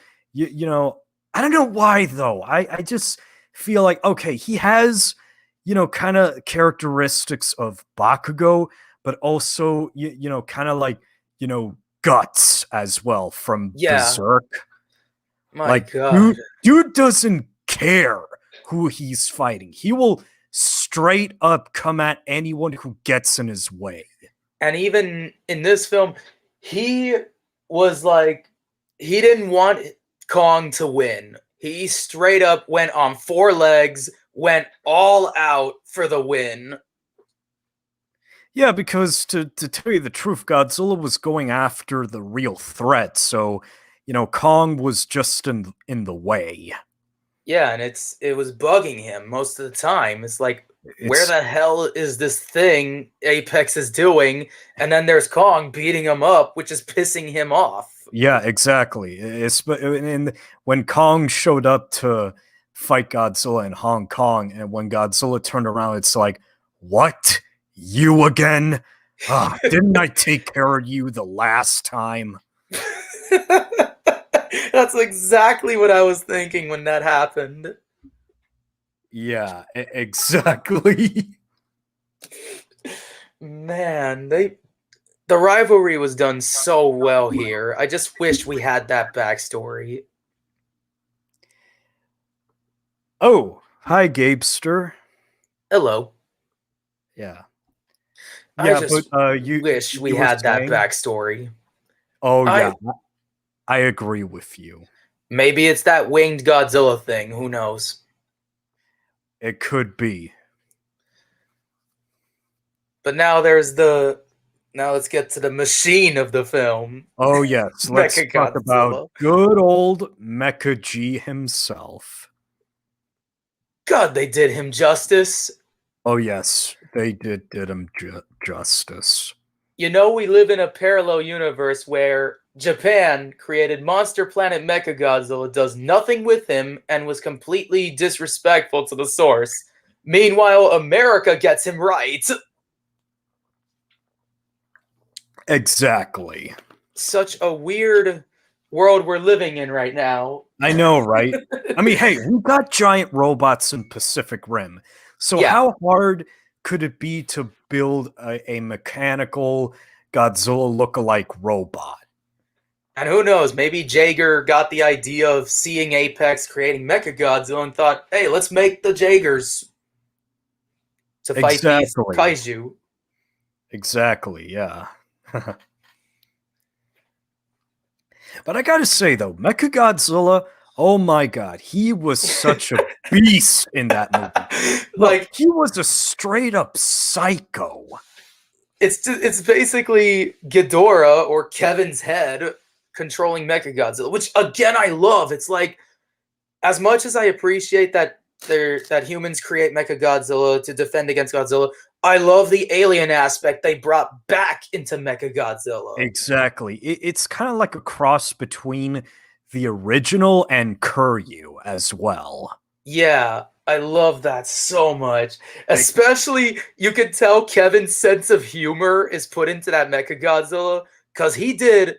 I don't know why though. I just feel like okay, he has kind of characteristics of Bakugo, but also kind of like guts as well from Yeah, Berserk. my Like god. dude doesn't care who he's fighting. He will straight up come at anyone who gets in his way. And even in this film, he was like, he didn't want Kong to win. He straight up went on four legs, went all out for the win. Yeah, because to tell you the truth, Godzilla was going after the real threat, so Kong was just in the way. Yeah, and it was bugging him most of the time. It's like, where It's the hell is this thing Apex is doing? And then there's Kong beating him up, which is pissing him off. yeah, exactly. And when Kong showed up to fight Godzilla in Hong Kong, and when Godzilla turned around, it's like, what? You again? Ah, didn't I take care of you the last time? That's exactly what I was thinking when that happened. Yeah, exactly. Man, the rivalry was done so well here. I just wish we had that backstory. Oh, hi, Gabester. Hello. Yeah. I Yeah, but just wish we you were had that saying? backstory. Oh I yeah, I agree with you. Maybe it's that winged Godzilla thing. Who knows? It could be. But now there's the. Now let's get to the machine of the film, Oh yes, let's Mecha talk about Godzilla. good old Mecha G himself. God, they did him justice. Oh yes, they did him justice. You know, we live in a parallel universe where Japan created Monster Planet Mechagodzilla, does nothing with him, and was completely disrespectful to the source. Meanwhile, America gets him right. Exactly. Such a weird world we're living in right now. I know, right? I mean, hey, we got giant robots in Pacific Rim. So Yeah, how hard could it be to build a mechanical Godzilla look-alike robot? and who knows, maybe Jaeger got the idea of seeing Apex creating Mechagodzilla and thought, hey, let's make the Jaegers to fight these Exactly. kaiju. Exactly, yeah. But I gotta say though, Mechagodzilla, oh my god, he was such a beast in that movie. Look, Like, he was a straight up psycho. it's basically Ghidorah or Kevin's head controlling Mechagodzilla, which again I love. It's like, as much as I appreciate that that humans create Mechagodzilla to defend against Godzilla, I love the alien aspect they brought back into Mechagodzilla. Exactly. It's kind of like a cross between the original and Kuryu as well. Yeah, I love that so much. Like, Especially, you could tell Kevin's sense of humor is put into that Mechagodzilla because he did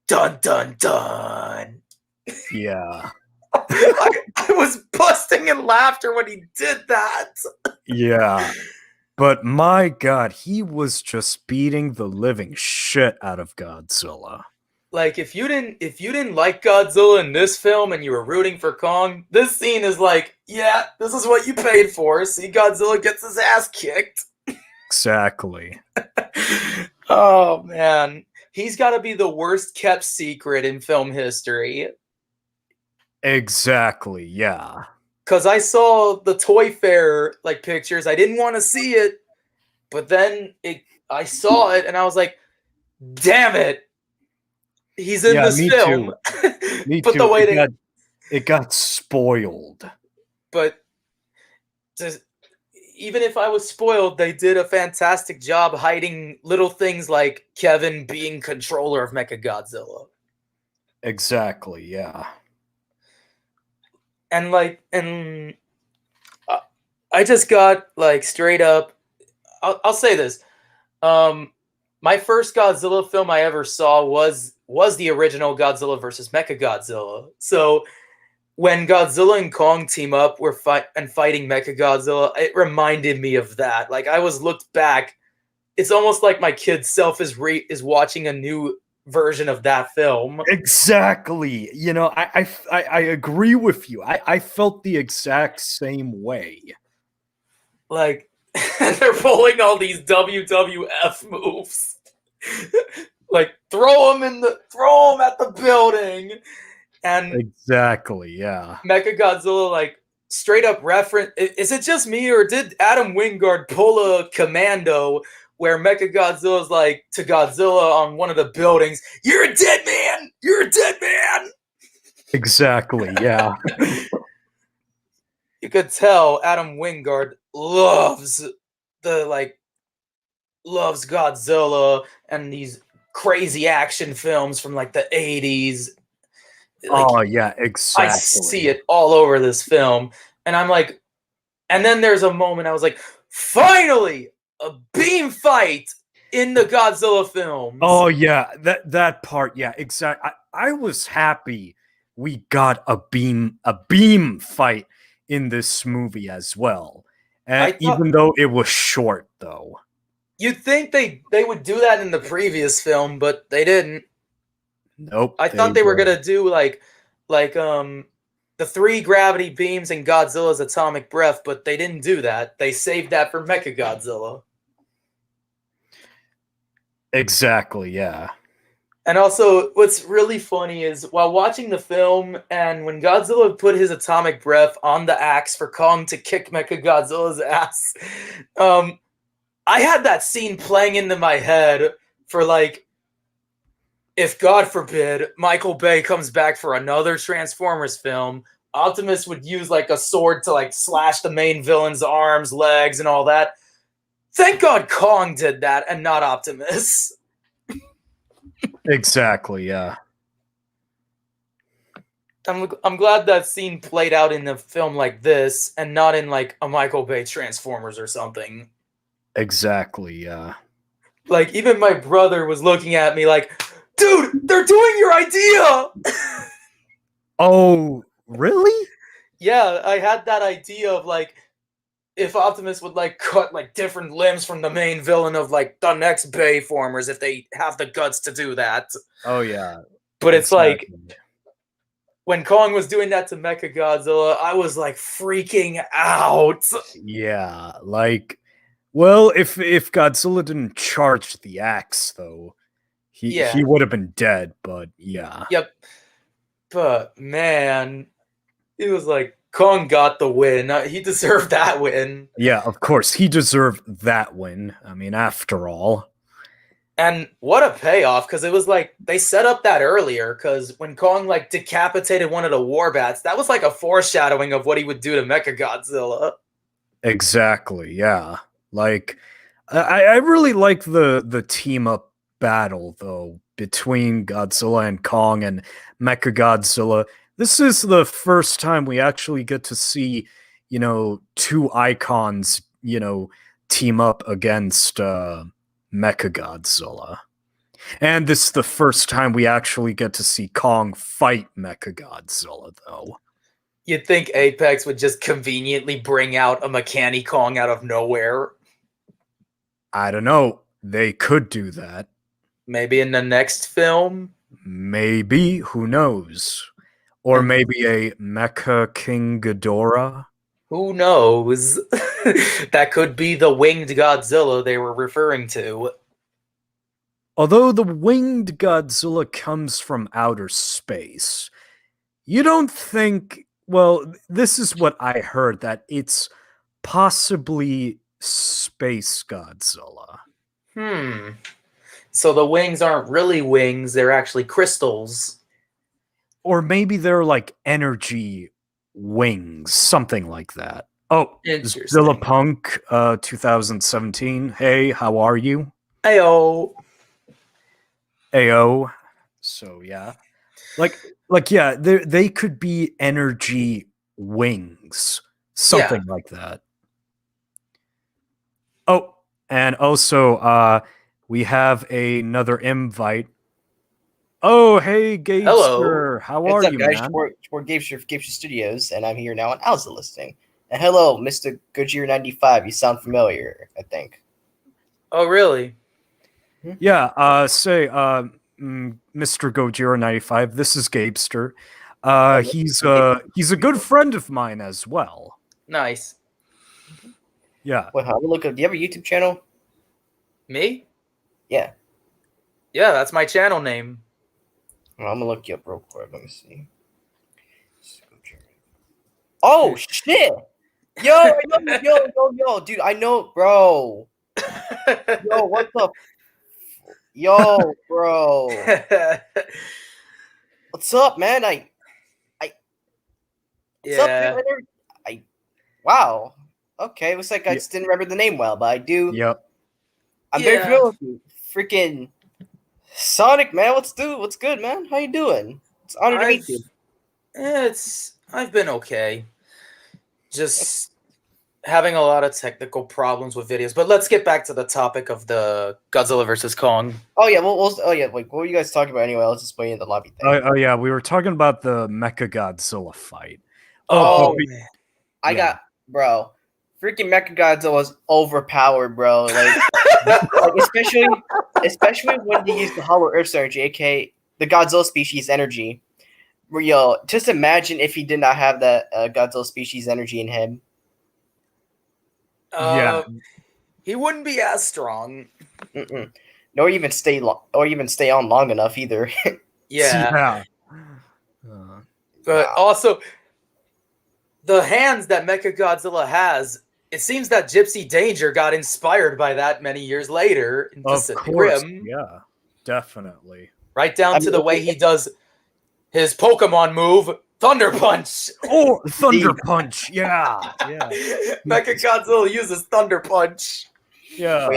dun dun dun. yeah. I was busting in laughter when he did that. Yeah. But my god, he was just beating the living shit out of Godzilla. Like if you didn't like Godzilla in this film and you were rooting for Kong, this scene is like, yeah, this is what you paid for. See Godzilla gets his ass kicked. Exactly. Oh man, he's got to be the worst kept secret in film history. Exactly. Yeah. Cause I saw the Toy Fair like pictures. I didn't want to see it, but then I saw it and I was like, damn it, he's in Yeah, this me film. too. Me But the too. way they, It got spoiled. but just, even if I was spoiled, they did a fantastic job hiding little things like Kevin being controller of Mechagodzilla. Exactly. Yeah. And like, and I just got like straight up. I'll say this. My first Godzilla film I ever saw was the original Godzilla versus Mechagodzilla. So when Godzilla and Kong team up, we're fighting Mechagodzilla. It reminded me of that. Like I was looked back. It's almost like my kid's self is watching a new version of that film. Exactly. You know, I agree with you. I felt the exact same way. Like they're pulling all these WWF moves. Like throw them at the building. And Exactly. Yeah. Mechagodzilla, like straight up reference. Is it just me, or did Adam Wingard pull a Commando where Mechagodzilla's like to Godzilla on one of the buildings? You're a dead man. You're a dead man. Exactly. Yeah. You could tell Adam Wingard loves loves Godzilla and these crazy action films from like the 80s. Like, Oh yeah, I exactly. see it all over this film, and I'm like, and then there's a moment I was like, finally, a beam fight in the Godzilla films. Oh yeah, that part. Yeah, exactly. I was happy we got a beam fight in this movie as well, even though it was short, though. You'd think they would do that in the previous film, but they didn't. Nope. I thought they were gonna do like the 3 gravity beams and Godzilla's atomic breath, but they didn't do that. They saved that for Mechagodzilla. Exactly, yeah. And also, what's really funny is while watching the film, and when Godzilla put his atomic breath on the axe for Kong to kick Mechagodzilla's ass, I had that scene playing into my head for like, if God forbid Michael Bay comes back for another Transformers film, Optimus would use like a sword to like slash the main villain's arms, legs, and all that. Thank God Kong did that and not Optimus. Exactly, yeah. I'm glad that scene played out in a film like this and not in like a Michael Bay Transformers or something. Exactly, yeah. Like even my brother was looking at me like, dude, they're doing your idea. Oh, really? Yeah, I had that idea of like, if Optimus would like cut like different limbs from the main villain of like the next Bayformers, if they have the guts to do that. Oh yeah. But it's like when Kong was doing that to Mechagodzilla, I was like freaking out. Yeah, like, well, if Godzilla didn't charge the axe, though, he would have been dead. But yeah. Yep. But man, it was like Kong got the win. He deserved that win. Yeah, of course. He deserved that win. I mean, after all. And what a payoff, because it was like they set up that earlier, because when Kong like decapitated one of the Warbats, that was like a foreshadowing of what he would do to Mechagodzilla. Exactly, yeah. Like, I really like the team up battle, though, between Godzilla and Kong and Mechagodzilla. This is the first time we actually get to see, two icons, team up against Mechagodzilla. And this is the first time we actually get to see Kong fight Mechagodzilla, though. You'd think Apex would just conveniently bring out a Mechani Kong out of nowhere. I don't know. They could do that. Maybe in the next film? Maybe. Who knows? Or maybe a Mecha King Ghidorah? Who knows? That could be the winged Godzilla they were referring to. Although the winged Godzilla comes from outer space, you don't think... Well, this is what I heard, that it's possibly Space Godzilla. So the wings aren't really wings, they're actually crystals. Or maybe they're like energy wings, something like that. Oh, Zilla Punk 2017. Hey, how are you? Ayo. Ayo. So yeah. Like yeah, they could be energy wings. Something like that. Oh, and also we have another invite. Oh, hey, Gabester. Hello. How are you, guys? man? We're Gabester Studios, and I'm here now on Alza Listing. And hello, Mr. Mrgojira95. You sound familiar, I think. Oh, really? Yeah, Mr. Gojira95, this is Gabester. He's a good friend of mine as well. Nice. Yeah. Wait, have a look. Do you have a YouTube channel? Me? Yeah. Yeah, that's my channel name. Well, I'm gonna look you up real quick. Let me see. Oh shit! Yo, dude, I know, bro. Yo, what the? Yo, bro. What's up, man? What's up, man? Wow. Okay, looks like I just didn't remember the name well, but I do. Yep. I'm very familiar with you. Freaking Sonic, man. What's good, man? How you doing? It's an honor to meet you. I've been okay. Just having a lot of technical problems with videos. But let's get back to the topic of the Godzilla versus Kong. Oh yeah, like what were you guys talking about anyway? Let's just wait in the lobby thing. Oh yeah, we were talking about the Mechagodzilla fight. Man. I got, bro. Freaking Mechagodzilla was overpowered, bro. Like, especially when they use the Hollow Earth energy, aka the Godzilla species energy. Yo, just imagine if he did not have that Godzilla species energy in him. He wouldn't be as strong. Nor even stay on long enough either. Yeah. But also, the hands that Mechagodzilla has, it seems that Gypsy Danger got inspired by that many years later in Pacific Rim. Yeah, definitely. Right down to the way he does his Pokemon move, Thunder Punch. Oh, Thunder Punch! Yeah. Mechagodzilla uses Thunder Punch. Yeah.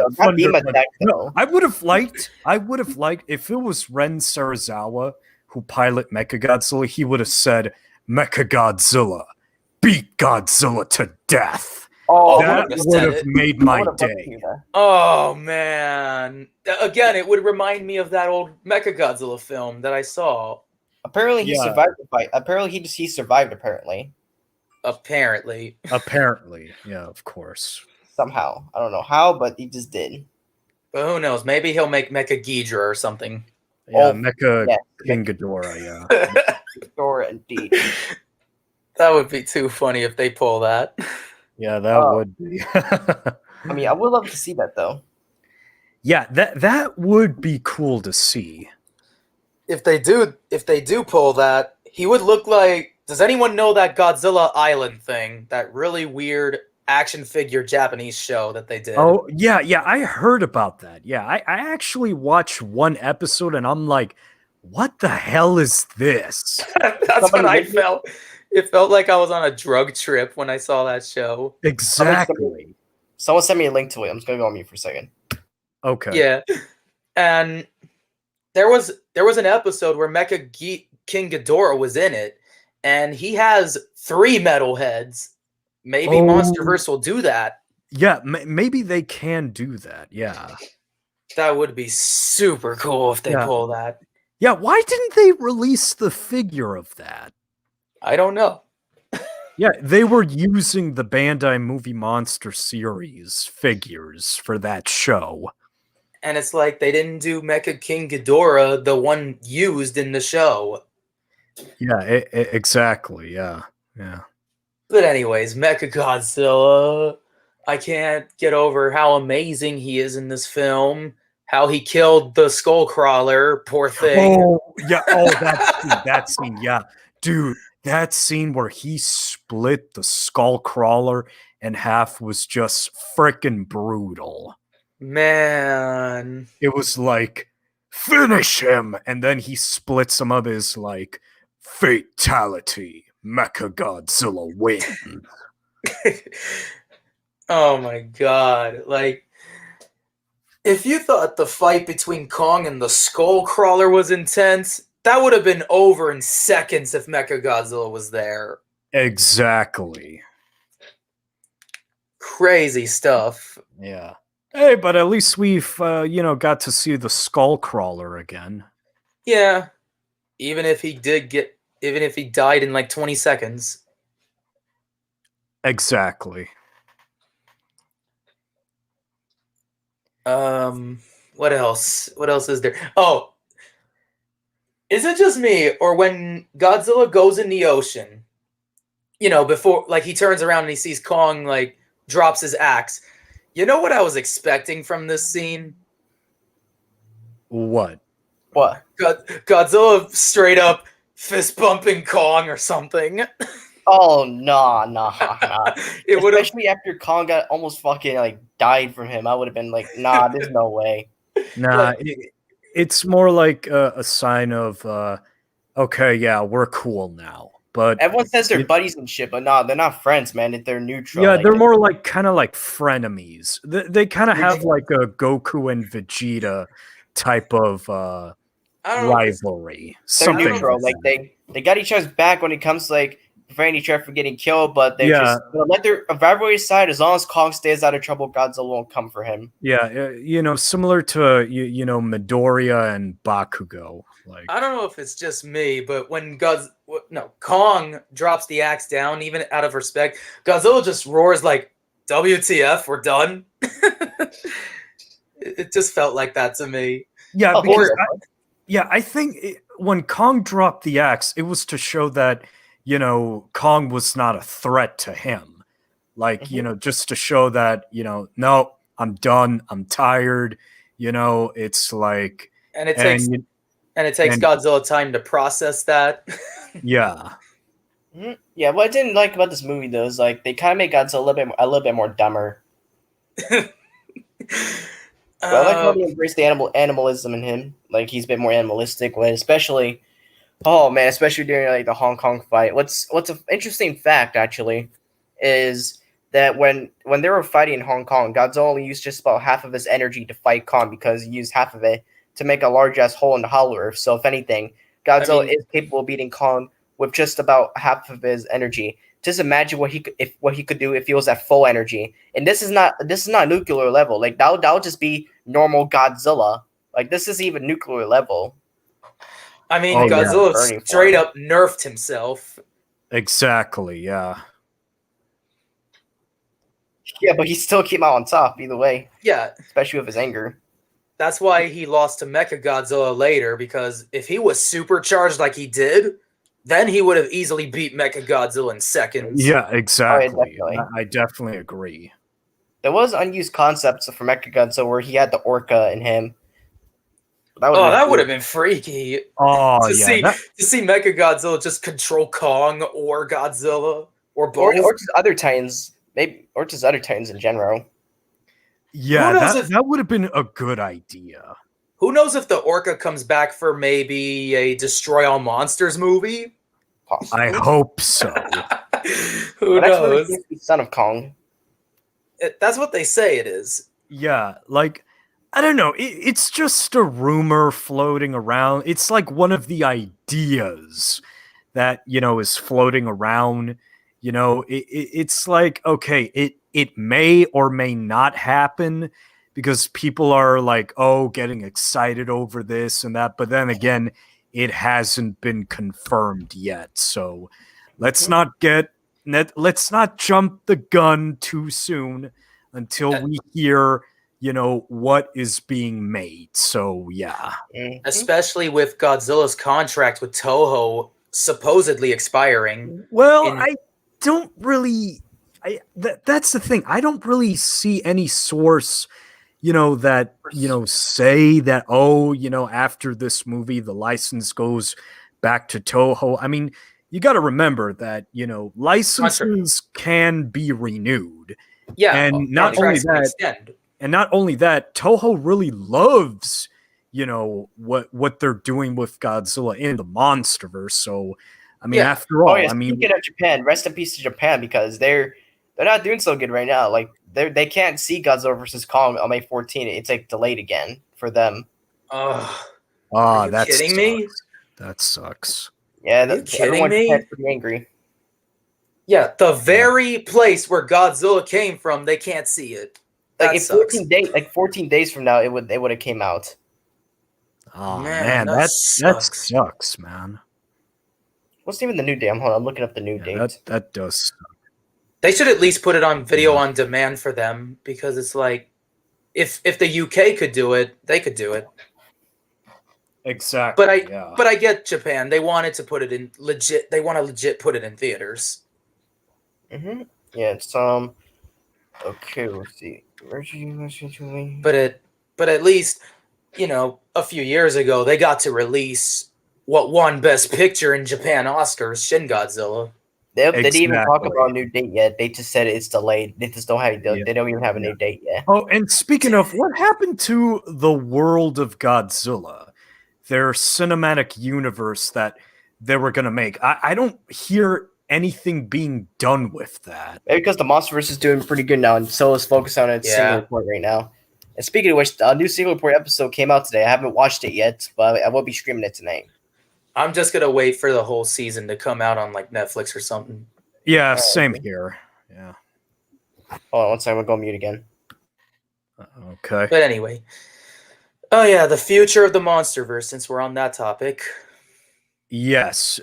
No, I would have liked if it was Ren Sarazawa who pilot Mechagodzilla, he would have said, Mechagodzilla, beat Godzilla to death. Oh, that would have made my day. Oh man! Again, it would remind me of that old Mechagodzilla film that I saw. Apparently, he survived the fight. Apparently, he survived. Apparently, yeah, of course. Somehow, I don't know how, but he just did. But who knows? Maybe he'll make Mechagidra or something. Yeah, King Ghidorah. Yeah, Ghidorah indeed. That would be too funny if they pull that. Yeah, that would be. I mean, I would love to see that though. Yeah, that would be cool to see. If they do pull that, he would look like. Does anyone know that Godzilla Island thing? That really weird action figure Japanese show that they did. Oh yeah, I heard about that. Yeah, I actually watched one episode and I'm like, what the hell is this? That's what I felt. It felt like I was on a drug trip when I saw that show. Exactly. Someone sent me a link to it. I'm just gonna go on mute for a second. Okay. Yeah. And there was an episode where King Ghidorah was in it, and he has 3 metal heads. Maybe Monsterverse will do that. Yeah, maybe they can do that. Yeah. That would be super cool if they pull that. Yeah, why didn't they release the figure of that? I don't know. Yeah, they were using the Bandai Movie Monster series figures for that show. And it's like they didn't do Mecha King Ghidorah, the one used in the show. Yeah, exactly. Yeah. But anyways, Mecha Godzilla. I can't get over how amazing he is in this film. How he killed the Skullcrawler, poor thing. Oh, yeah. Oh, that scene. Yeah. Dude, that scene where he split the Skullcrawler in half was just freaking brutal. Man. It was like, finish him! And then he splits him up as like, fatality. Mechagodzilla wins. Oh my god. Like, if you thought the fight between Kong and the Skullcrawler was intense, that would have been over in seconds if Mechagodzilla was there. Exactly. Crazy stuff. Yeah. Hey, but at least we've, got to see the Skullcrawler again. Yeah. Even if he died in like 20 seconds. Exactly. What else? What else is there? Oh, is it just me, or when Godzilla goes in the ocean, before, like, he turns around and he sees Kong, like, drops his axe. You know what I was expecting from this scene? What? Godzilla straight up fist bumping Kong or something. Oh, nah. It would have. Especially after Kong got almost fucking like died from him, I would have been like, nah, there's no way. Nah, it's more like a sign of, okay, yeah, we're cool now. But Everyone says they're buddies and shit, but nah, they're not friends, man. They're neutral. yeah, like, they're more like kind of like frenemies. They kind of have like a Goku and Vegeta type of rivalry. They're Something neutral. Like they got each other's back when it comes to like preventing each other from getting killed, but they're just let their rivalry aside. As long as Kong stays out of trouble, Godzilla won't come for him. Yeah, similar to Midoriya and Bakugo. Like, I don't know if it's just me, but when Kong drops the axe down, even out of respect, Godzilla just roars like, "WTF? We're done." It just felt like that to me. Yeah, because I think when Kong dropped the axe, it was to show that Kong was not a threat to him. Like, just to show that no, I'm done. I'm tired. It's like, and it takes Godzilla time to process that. Yeah. Yeah, what I didn't like about this movie though is like they kind of made Godzilla a little bit more dumber. But I like how they embrace the animalism in him. Like he's a bit more animalistic, especially during like the Hong Kong fight. What's an interesting fact actually is that when they were fighting in Hong Kong, Godzilla only used just about half of his energy to fight Kong because he used half of it to make a large ass hole in the Hollow Earth. So if anything, Godzilla is capable of beating Kong with just about half of his energy. Just imagine what he could do if he was at full energy. And this is not nuclear level. Like that would just be normal Godzilla. Like this is even nuclear level. I mean, Godzilla straight up nerfed himself. Exactly. Yeah. Yeah, but he still came out on top either way. Yeah, especially with his anger. That's why he lost to Mechagodzilla later, because if he was supercharged like he did, then he would have easily beat Mechagodzilla in seconds. Yeah, exactly. I definitely agree. There was unused concepts for Mechagodzilla where he had the orca in him. That would have been freaky. Oh, to see Mechagodzilla just control Kong or Godzilla or both, or just other Titans, maybe, or just other Titans in general. Yeah, that would have been a good idea. Who knows if the orca comes back for maybe a Destroy All Monsters movie? Possibly. I hope so. Who knows? That's Son of Kong. That's what they say it is. Yeah, like I don't know. It's just a rumor floating around. It's like one of the ideas that is floating around. It's like, okay, it may or may not happen because people are like, oh, getting excited over this and that. But then again, it hasn't been confirmed yet. So let's not let's not jump the gun too soon until we hear what is being made. So yeah. Especially with Godzilla's contract with Toho supposedly expiring. Well, I don't really that's the thing. I don't really see any source that say that, oh, after this movie the license goes back to Toho. I mean, you got to remember that licenses can be renewed. Yeah, and not only that, Toho really loves what they're doing with Godzilla in the Monsterverse. So I mean, after all, I mean, speaking of Japan, rest in peace to Japan, because they're not doing so good right now. Like they can't see Godzilla versus Kong on May 14th. It's like delayed again for them. Are you kidding me? That sucks. Yeah, are you kidding me? Japan's pretty angry. Yeah, the very place where Godzilla came from, they can't see it. Like in 14 days from now, it would have came out. Oh man, that sucks, man. What's even the new date? I'm looking up the new date. That does suck. They should at least put it on video on demand for them, because it's like, if the UK could do it, they could do it. Exactly. But I get Japan. They wanted to put it in legit. They want to legit put it in theaters. Mm-hmm. Yeah, it's okay, let's see. But at least, a few years ago they got to release what won Best Picture in Japan Oscars, Shin Godzilla. They didn't even talk about a new date yet. They just said it's delayed. They just don't have They don't even have a new date yet. Oh, and speaking of, what happened to the world of Godzilla, their cinematic universe that they were going to make? I don't hear anything being done with that. Maybe because the Monsterverse is doing pretty good now, and so is focused on its single report right now. And speaking of which, a new single report episode came out today. I haven't watched it yet, but I will be streaming it tonight. I'm just gonna wait for the whole season to come out on like Netflix or something. Yeah, same here. Yeah. Hold on one second, I'm gonna go mute again. Okay. But anyway. Oh yeah, the future of the Monsterverse, since we're on that topic. Yes.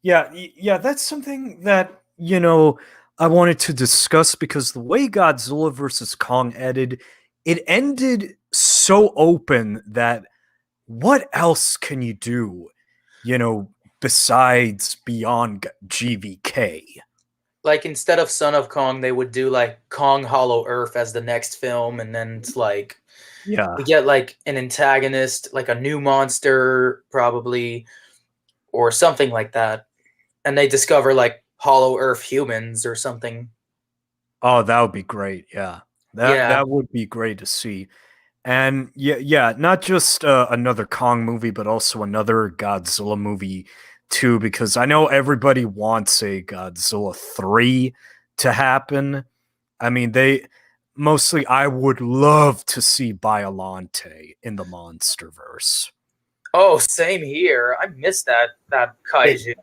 Yeah, that's something that, I wanted to discuss, because the way Godzilla vs. Kong ended, it ended so open that what else can you do, besides beyond GVK? Like, instead of Son of Kong, they would do like Kong Hollow Earth as the next film, and then it's like, we get like an antagonist, like a new monster probably, or something like that, and they discover like Hollow Earth humans or something. Oh, that would be great. Yeah. That would be great to see. And yeah, not just another Kong movie, but also another Godzilla movie too, because I know everybody wants a Godzilla 3 to happen. I mean, I would love to see Biollante in the Monsterverse. Oh, same here. I missed that kaiju.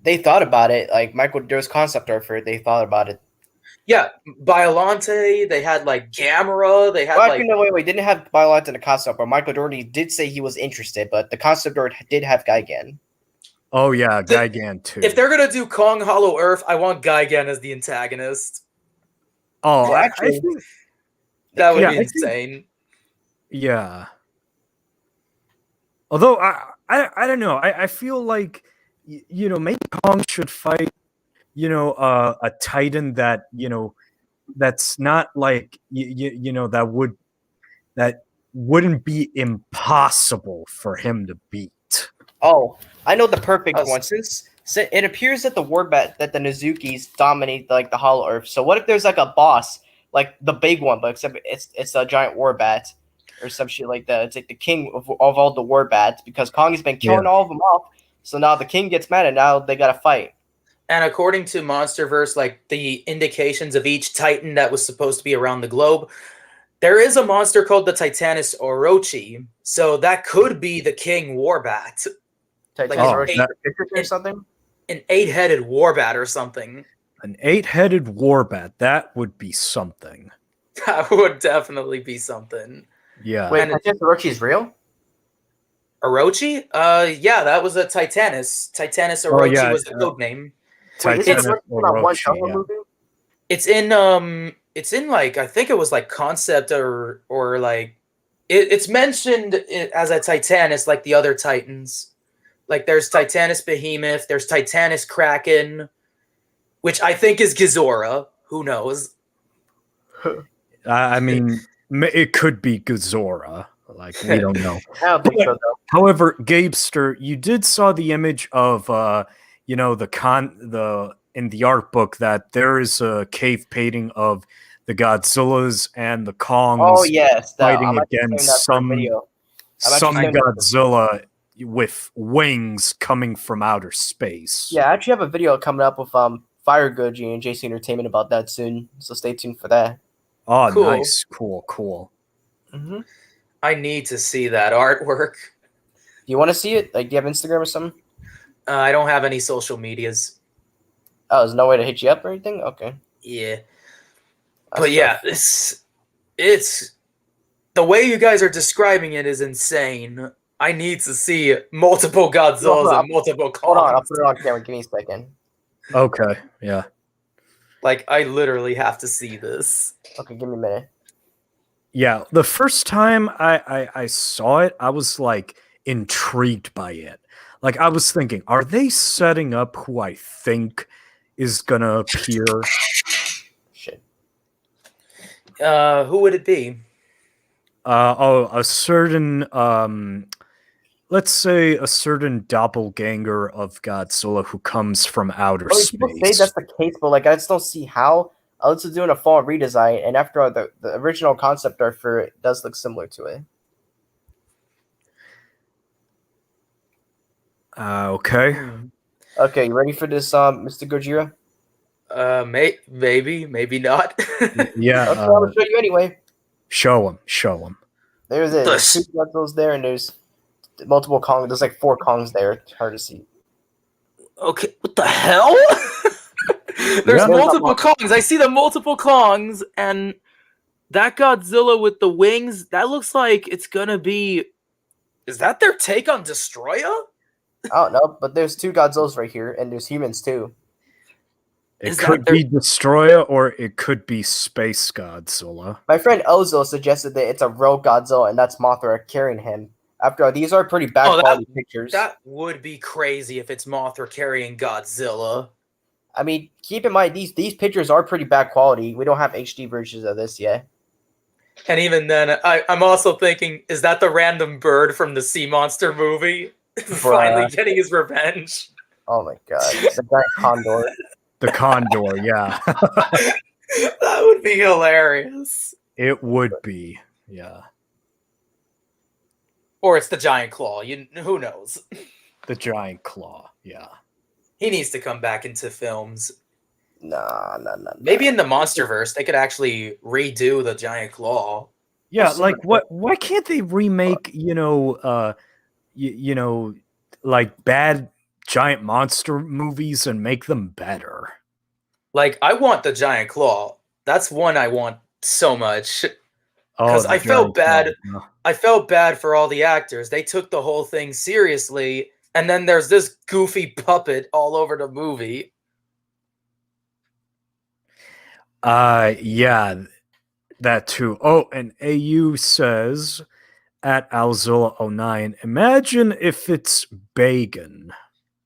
They thought about it. Like there was concept art for it. They thought about it. Yeah, Biollante. They had like Gamera. They had wait. Didn't have Biollante in the concept art. Michael Dougherty did say he was interested, but the concept art did have Gigan. Oh yeah, Gigan too. If they're gonna do Kong Hollow Earth, I want Gigan as the antagonist. Oh, I think that would be insane. Yeah. Although I don't know. I feel like maybe Kong should fight a Titan that that's not like that wouldn't be impossible for him to beat. Oh, I know the perfect one. Since it appears that the Nozukis dominate like the Hollow Earth. So what if there's like a boss, like the big one, but except it's a giant Warbat or some shit like that. It's like the king of all the Warbats, because Kong has been killing all of them off. So now the king gets mad, and now they gotta fight. And according to Monsterverse, like the indications of each Titan that was supposed to be around the globe, There is a monster called the Titanus Orochi, so that could be the King Warbat. Like Oh, or something. An 8-headed warbat or something. An 8-headed warbat. That would be something. That would definitely be something. Yeah. Wait, Titanus Orochi is real? Orochi? Yeah, that was a Titanus. Titanus Orochi was the code name. Titanus Orochi. It's in like, I think it was like concept or like it's mentioned as a Titanus like the other Titans. Like there's Titanus Behemoth, there's Titanus Kraken, which I think is Ghidorah. Who knows? I mean, it could be Ghidorah. Like, we don't know. I don't think so, though. However, Gabester, you did saw the image of in the art book that there is a cave painting of the Godzillas and the Kongs. Oh yes, fighting against some Godzilla with wings coming from outer space. Yeah, I actually have a video coming up with Fire Goji and JC Entertainment about that soon, so stay tuned for that. Oh, cool. Nice, cool. Mm-hmm. I need to see that artwork. Do you want to see it? Like, do you have Instagram or something? I don't have any social medias. Oh, there's no way to hit you up or anything? Okay. Yeah. But yeah, it's the way you guys are describing it is insane. I need to see multiple Godzillas and multiple Kongs. Hold on, I'll put it on camera. Give me a second. Okay, yeah. Like, I literally have to see this. Okay, give me a minute. Yeah, the first time I saw it, I was like intrigued by it. Like, I was thinking, are they setting up who I think is gonna appear? Shit. Who would it be? A certain let's say a certain doppelganger of Godzilla who comes from outer space. People say that's the case, but like I just don't see how. Unless it's doing a fall redesign, and after all, the original concept art for it does look similar to it. Okay. Okay, you ready for this, Mr. Gojira? Maybe not. Yeah. Okay, I'm gonna show you anyway. Show him. There's it. There's 2 Godzillas there, and there's multiple Kongs. There's like 4 Kongs there. It's hard to see. Okay, what the hell? There's multiple Kongs. I see the multiple Kongs, and that Godzilla with the wings, that looks like it's gonna be... Is that their take on Destroyer? I don't know, but there's 2 Godzillas right here, and there's humans too. It could be Destroyer, or it could be Space Godzilla. My friend Ozo suggested that it's a rogue Godzilla, and that's Mothra carrying him. After all, these are pretty bad quality pictures. That would be crazy if it's Mothra carrying Godzilla. I mean, keep in mind, these pictures are pretty bad quality. We don't have HD versions of this yet. And even then, I'm also thinking, is that the random bird from the Sea Monster movie? Finally getting his revenge. Oh my god. It's a giant condor. The condor, yeah. That would be hilarious. It would be, yeah. Or it's the giant claw. Who knows? The giant claw, yeah. He needs to come back into films. Nah. Maybe in the Monsterverse, they could actually redo the giant claw. Yeah, like why can't they remake, like bad giant monster movies and make them better? Like, I want the giant claw. That's one I want so much. Because I felt bad. No. I felt bad for all the actors. They took the whole thing seriously, and then there's this goofy puppet all over the movie. Yeah, that too. Oh, and AU says at Alzilla09, imagine if it's Bagan.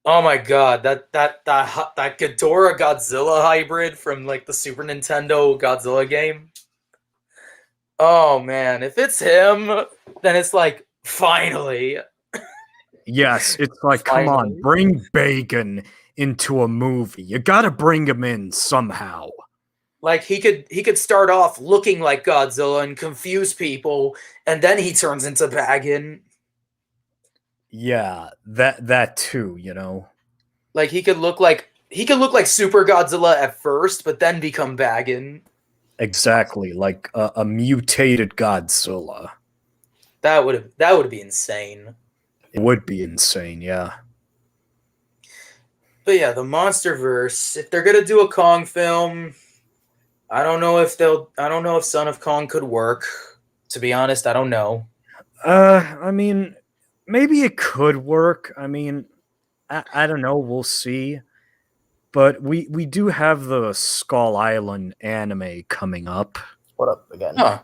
Oh my god, that Ghidorah Godzilla hybrid from like the Super Nintendo Godzilla game. Oh man, if it's him, then it's like, finally. Yes, it's like, finally. Come on, bring Bagan into a movie. You gotta bring him in somehow. Like, he could start off looking like Godzilla and confuse people, and then he turns into Bagan. Yeah, that too, Like, he could look like Super Godzilla at first, but then become Bagan. Exactly, like a mutated Godzilla. That would be insane. It would be insane, yeah. But yeah, the Monsterverse. If they're gonna do a Kong film, I don't know if they'll. I don't know if Son of Kong could work. To be honest, I don't know. I mean, maybe it could work. I mean, I don't know. We'll see. But we do have the Skull Island anime coming up. What up again? Huh?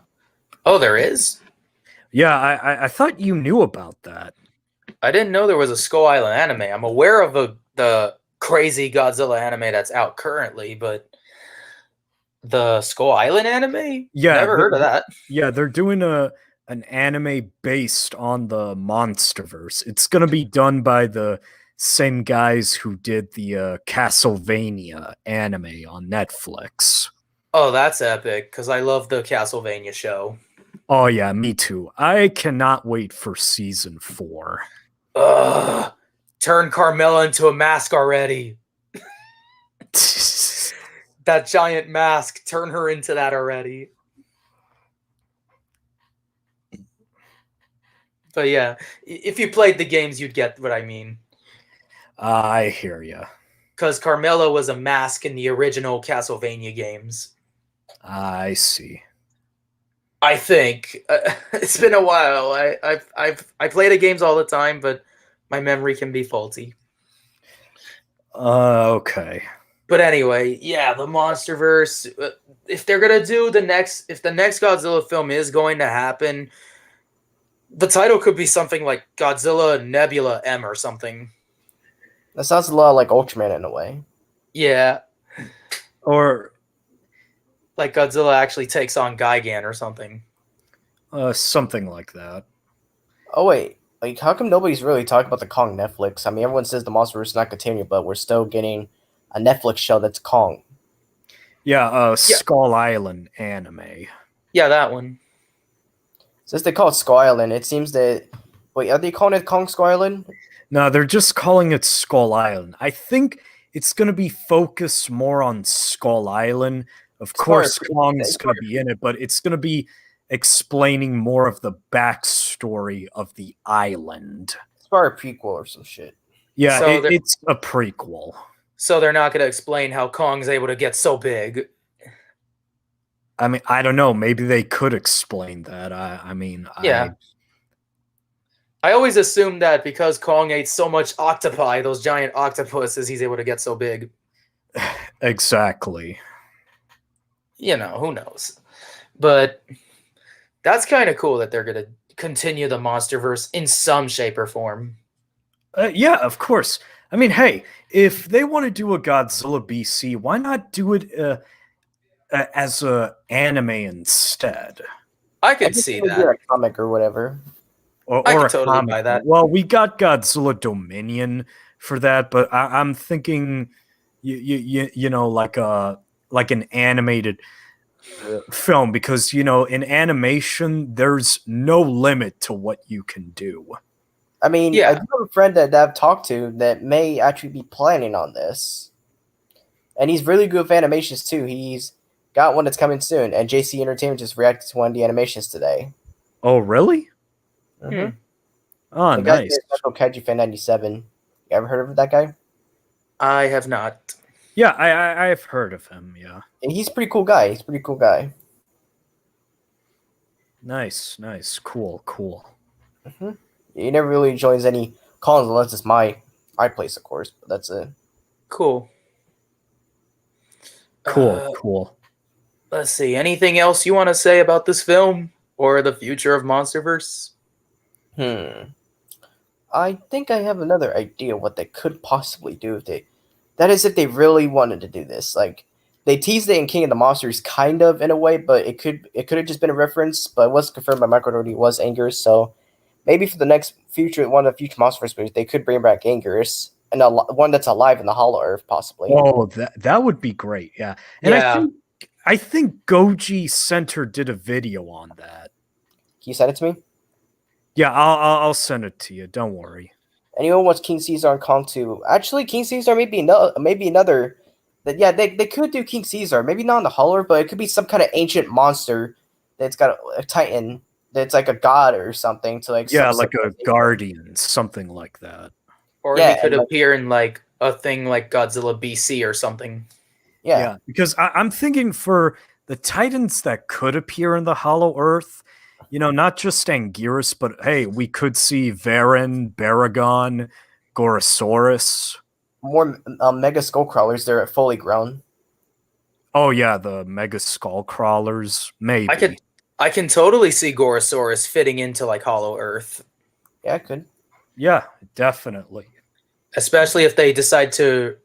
Oh, there is. Yeah, I thought you knew about that. I didn't know there was a Skull Island anime. I'm aware of the crazy Godzilla anime that's out currently, but the Skull Island anime? Yeah, Never heard of that. Yeah, they're doing an anime based on the Monsterverse. It's gonna be done by the same guys who did the Castlevania anime on Netflix. Oh, that's epic, because I love the Castlevania show. Oh yeah, me too. I cannot wait for season 4. Ugh. Turn Carmella into a mask already. That giant mask, turn her into that already. But yeah, if you played the games, you'd get what I mean. I hear ya. Because Carmella was a mask in the original Castlevania games. I see. I think it's been a while. I play the games all the time, but my memory can be faulty. Okay. But anyway, yeah, the Monsterverse. If they're gonna do if the next Godzilla film is going to happen, the title could be something like Godzilla Nebula M or something. That sounds a lot like Ultraman in a way. Yeah, Or like Godzilla actually takes on Gigan or something. something like that. Oh wait, like how come nobody's really talking about the Kong Netflix? I mean, everyone says the Monsterverse is not continuing, but we're still getting a Netflix show that's Kong. Yeah, Skull Island anime. Yeah, that one. Since they call it Skull Island, it seems that wait, are they calling it Kong Skull Island? No, they're just calling it Skull Island. I think it's going to be focused more on Skull Island. Of course, Kong's going to be in it, but it's going to be explaining more of the backstory of the island. It's probably a prequel or some shit. Yeah, So it's a prequel. So they're not going to explain how Kong's able to get so big. I mean, I don't know. Maybe they could explain that. I mean, Yeah. I always assumed that because Kong ate so much octopi, those giant octopuses, he's able to get so big. Exactly. You know, who knows? But that's kind of cool that they're going to continue the Monsterverse in some shape or form. Yeah, of course. I mean, hey, if they want to do a Godzilla BC, why not do it as a anime instead? I could see that. A comic or whatever. Or I a could totally comic. buy that. Well, we got Godzilla Dominion for that, but I'm thinking, you know, like an animated film, because you know, in animation, there's no limit to what you can do. I mean, Yeah. I do have a friend that I've talked to that may actually be planning on this. And he's really good with animations too. He's got one that's coming soon. And JC Entertainment just reacted to one of the animations today. Oh, really? Mm-hmm. Oh, The guy's nice. Kaiju Fan 97. You ever heard of that guy? I have not. Yeah, I've heard of him. Yeah. And he's a pretty cool guy. He's a pretty cool guy. Nice. Cool. Mm-hmm. He never really joins any calls unless it's my place, of course. But that's it. Cool. Cool. Let's see. Anything else you want to say about this film or the future of Monsterverse? I think I have another idea what they could possibly do if they. That is, if they really wanted to do this. Like, they teased it in King of the Monsters, kind of in a way, but it could have just been a reference. But it was confirmed by Mrgojira95 was Anger's, so maybe for the next one of the future Monsterverse movies, they could bring back Anger's and one that's alive in the Hollow Earth, possibly. Oh, that would be great. Yeah, and Yeah. I think Goji Center did a video on that. Can you send it to me? Yeah, I'll send it to you. Don't worry. Anyone wants King Caesar on Kong 2? Actually, King Caesar maybe another Yeah, they could do King Caesar. Maybe not in the Holler, but it could be some kind of ancient monster that's got a titan that's like a god or something to like Yeah, some like a civilization. guardian, something like that. Or he Yeah, could and like, appear in like a thing like Godzilla BC or something. yeah, Yeah, because I'm thinking for the titans that could appear in the Hollow Earth, not just Anguirus, but hey, we could see Varen, Baragon, Gorosaurus. more mega skull crawlers. They're fully grown. Oh yeah, the mega skull crawlers, maybe. I can totally see Gorosaurus fitting into like Hollow Earth, Yeah, it could. Yeah, definitely. especially if they decide to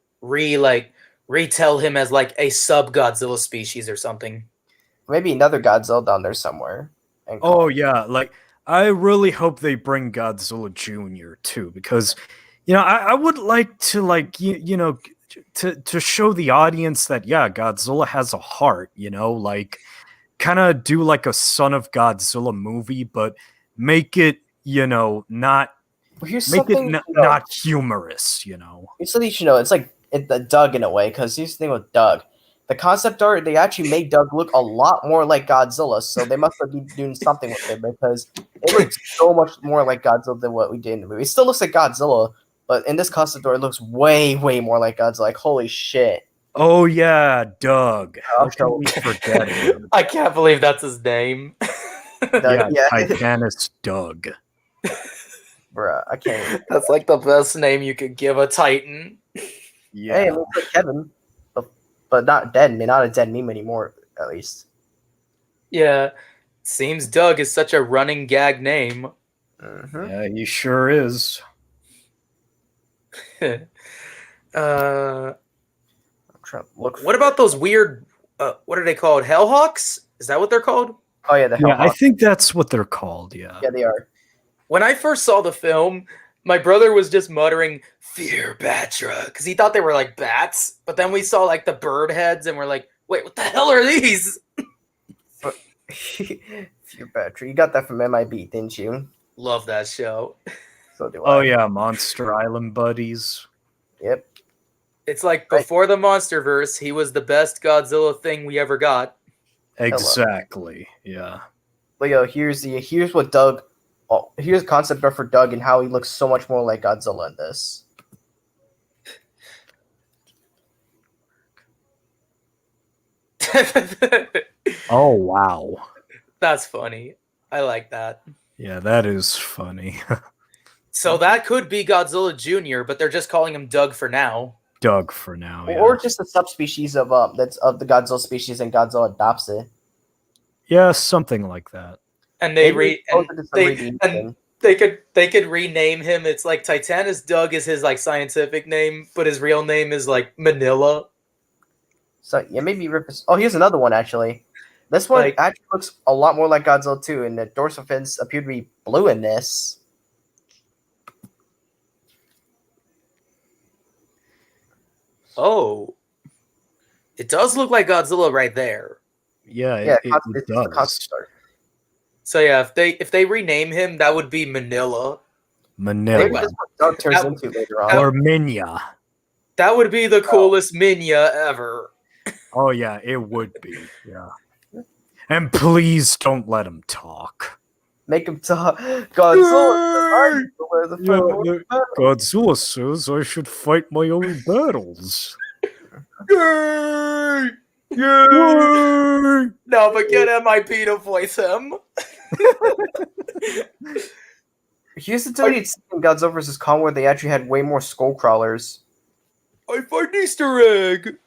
retell him as like a sub Godzilla species or something. Maybe another Godzilla down there somewhere. And Oh yeah, like I really hope they bring Godzilla Jr. too, because I would like to like to show the audience that yeah, Godzilla has a heart, like kind of do like a Son of Godzilla movie, but make it, not here's make it something not humorous, Here's something you should know. It's like Doug in a way, because here's the thing with Doug. The concept art, they actually made Doug look a lot more like Godzilla, so they must have been doing something with it because it looks so much more like Godzilla than what we did in the movie. It still looks like Godzilla, but in this concept art, it looks way, way more like Godzilla. Like, holy shit. Oh yeah, Doug. How Okay. can we forget him? I can't believe that's his name. Doug, Yeah, yeah. Titanus Doug. Bruh, I can't even. That's like the best name you could give a Titan. Yeah. Hey, it looks like Kevin, but not dead. I mean, not a dead meme anymore, at least. Yeah. Seems Doug is such a running gag name. Mm-hmm. Yeah, he sure is. I'm trying to look. What about those weird what are they called? Hellhawks? Is that what they're called? Oh yeah, the Yeah, I Hellhawk. think that's what they're called. Yeah. Yeah, they are. When I first saw the film, my brother was just muttering "Fear Batra" because he thought they were like bats. But then we saw like the bird heads, and we're like, "Wait, what the hell are these?" Your battery. You got that from MIB, didn't you? Love that show. So do Oh I. yeah, Monster Island buddies. Yep. It's like before the Monsterverse, he was the best Godzilla thing we ever got. Exactly. Yeah. But yo, here's what Doug. Oh, here's concept art for Doug and how he looks so much more like Godzilla in this. Oh wow. That's funny. I like that. Yeah, that is funny. So that could be Godzilla Jr., but they're just calling him Doug for now. Doug for now. Yeah. Or just a subspecies of that's of the Godzilla species and Godzilla adopts it. Yeah, something like that. And they they could rename him. It's like Titanus Doug is his like scientific name, but his real name is like Manila. So yeah, maybe oh, here's another one actually. This one actually looks a lot more like Godzilla too, and the dorsal fins appear to be blue in this. Oh, it does look like Godzilla right there. Yeah, Yeah, it does. So yeah, if they rename him, that would be Manila. Manila. Maybe that's what Doug turns into later on. Or Minya. That would be the coolest Minya ever. Oh yeah, it would be. Yeah. And please don't let him talk. Make him talk. Godzilla. Godzilla says I should fight my own battles. Yay! Yay! No, but get MIP to voice him. Here's the dude in Godzilla vs. Kong where they actually had way more skull crawlers. I find Easter egg.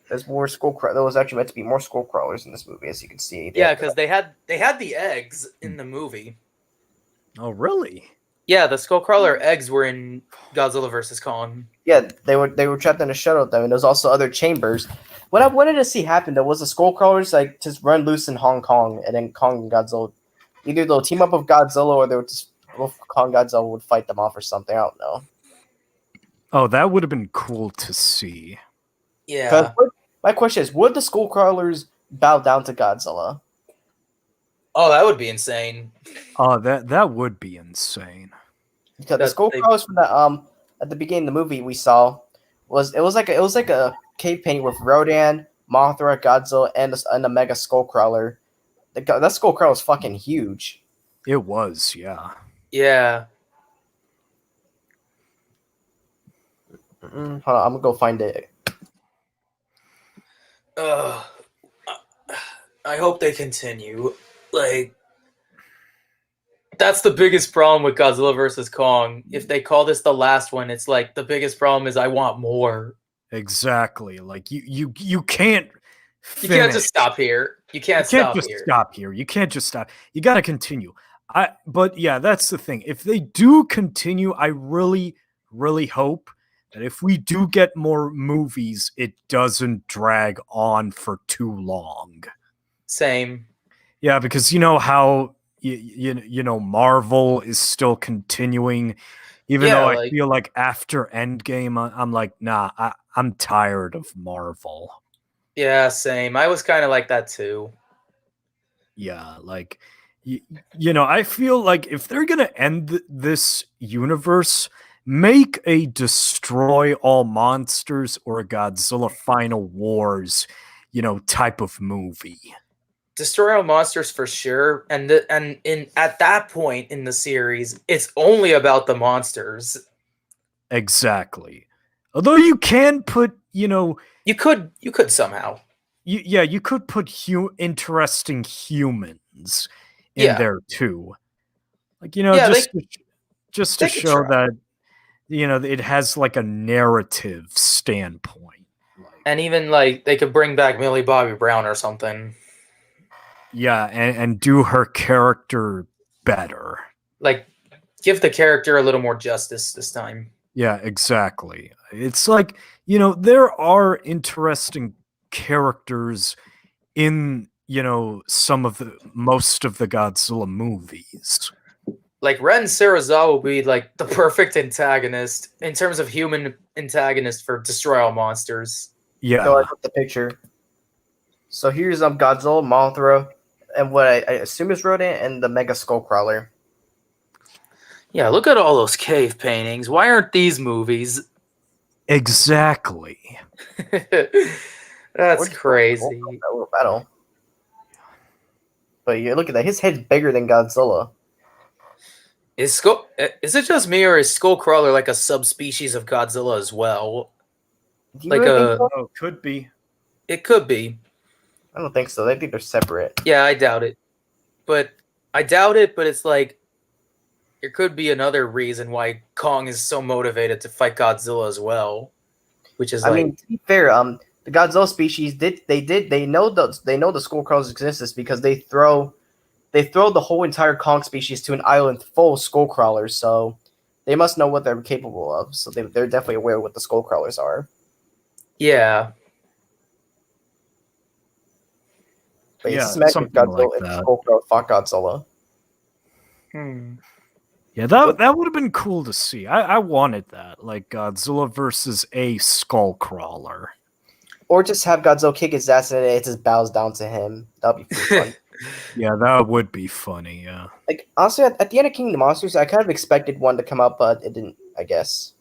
There's more there was actually meant to be more skull crawlers in this movie, as you can see. Yeah, because they had the eggs in the movie. Oh really? Yeah, the Skullcrawler eggs were in Godzilla vs. Kong. Yeah, they were trapped in a shuttle though, and there's also other chambers. What I wanted to see happen though was the Skullcrawlers like just run loose in Hong Kong, and then Kong and Godzilla either they'll team up with Godzilla or they would just Kong Godzilla would fight them off or something. I don't know. Oh, that would have been cool to see. Yeah. My question is, would the Skullcrawlers bow down to Godzilla? Oh, that would be insane. Oh, that would be insane. Because the Skullcrawlers from the at the beginning of the movie we saw was like a cave painting with Rodan, Mothra, Godzilla, and the Mega Skullcrawler. That Skullcrawler is fucking huge. It was, yeah. Yeah. Hold on, I'm gonna go find it. I hope they continue. Like, that's the biggest problem with Godzilla vs. Kong. If they call this the last one, it's like the biggest problem is I want more. Exactly. Like you can't finish. You can't just stop here. You can't stop here. You can't just stop. You got to continue. But yeah, that's the thing. If they do continue, I really, really hope that if we do get more movies, it doesn't drag on for too long. Same. Yeah, because you know how you know Marvel is still continuing, even though I feel like after Endgame, I'm like, nah, I'm tired of Marvel. Yeah, same. I was kind of like that too. Yeah, like you know, I feel like if they're gonna end this universe, make a Destroy All Monsters or a Godzilla Final Wars, you know, type of movie. Destroy All Monsters for sure, and at that point in the series, it's only about the monsters. Exactly. Although you can put, you know, you could somehow. You could put interesting humans in there too. Like, you know, just to show that, you know, it has like a narrative standpoint. And even like they could bring back Millie Bobby Brown or something. Yeah, and do her character better. Like, give the character a little more justice this time. Yeah, exactly. It's like, you know, there are interesting characters in, you know, most of the Godzilla movies. Like Ren Serizawa will be like the perfect antagonist in terms of human antagonist for Destroy All Monsters. Yeah. So I put the picture. So here's Godzilla, Mothra, and what I assume is Rodan, and the Mega Skullcrawler. Yeah, look at all those cave paintings. Why aren't these movies? Exactly. That's crazy. Battle. But you look at that. His head's bigger than Godzilla. Is it just me, or is Skullcrawler like a subspecies of Godzilla as well? Like so? Oh, could be. It could be. I don't think so. I think they're separate. Yeah, I doubt it. But it's like there could be another reason why Kong is so motivated to fight Godzilla as well. Which is I mean, to be fair, the Godzilla species they know the Skullcrawler's existence because they throw the whole entire Kong species to an island full of Skullcrawlers, so they must know what they're capable of. So they're definitely aware of what the Skullcrawlers are. Yeah. But yeah, something Godzilla like that. Skullcrawler fought Godzilla. Yeah, that would have been cool to see. I wanted that, like Godzilla versus a Skullcrawler. Or just have Godzilla kick his ass and it just bows down to him. That'd be fun. Yeah, that would be funny, yeah. Like, honestly, at the end of King of the Monsters, I kind of expected one to come out, but it didn't, I guess.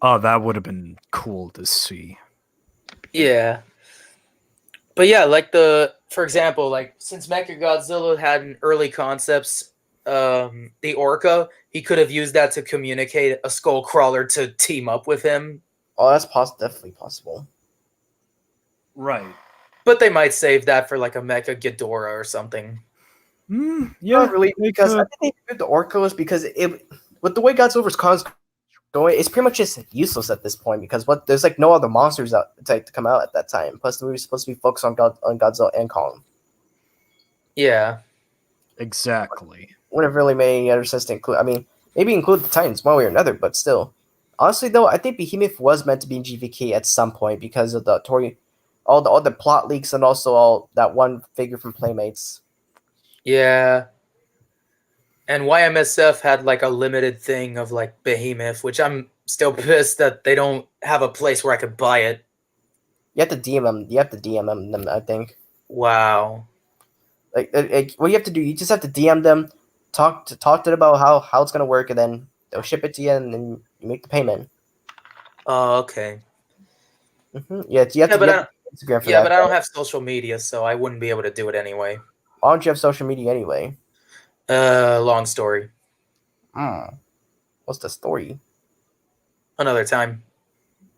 Oh, that would have been cool to see. Yeah. But yeah, like for example, like since Mechagodzilla had an early concepts, the Orca, he could have used that to communicate a Skullcrawler to team up with him. Oh, that's definitely possible. Right. But they might save that for like a Mecha Ghidorah or something. Yeah, not really, because I think they did the Orcos because with the way Godzilla vs. Kong's going, it's pretty much just useless at this point because there's like no other monsters to come out at that time. Plus, the movie's supposed to be focused on Godzilla and Kong. Yeah, exactly. Wouldn't have really made any other sense to include. I mean, maybe include the Titans one way or another, but still. Honestly, though, I think Behemoth was meant to be in GVK at some point because of all the plot leaks and also all that one figure from Playmates. Yeah. And YMSF had like a limited thing of like Behemoth, which I'm still pissed that they don't have a place where I could buy it. You have to DM them. You have to DM them, I think. Wow. Like what you have to do, you just have to DM them, talk to them about how it's gonna work, and then they'll ship it to you, and then you make the payment. Oh, okay. Mm-hmm. Yeah, you have to get Instagram for yeah, that. but I don't have social media, so I wouldn't be able to do it anyway. Why don't you have social media anyway? Long story. What's the story? Another time.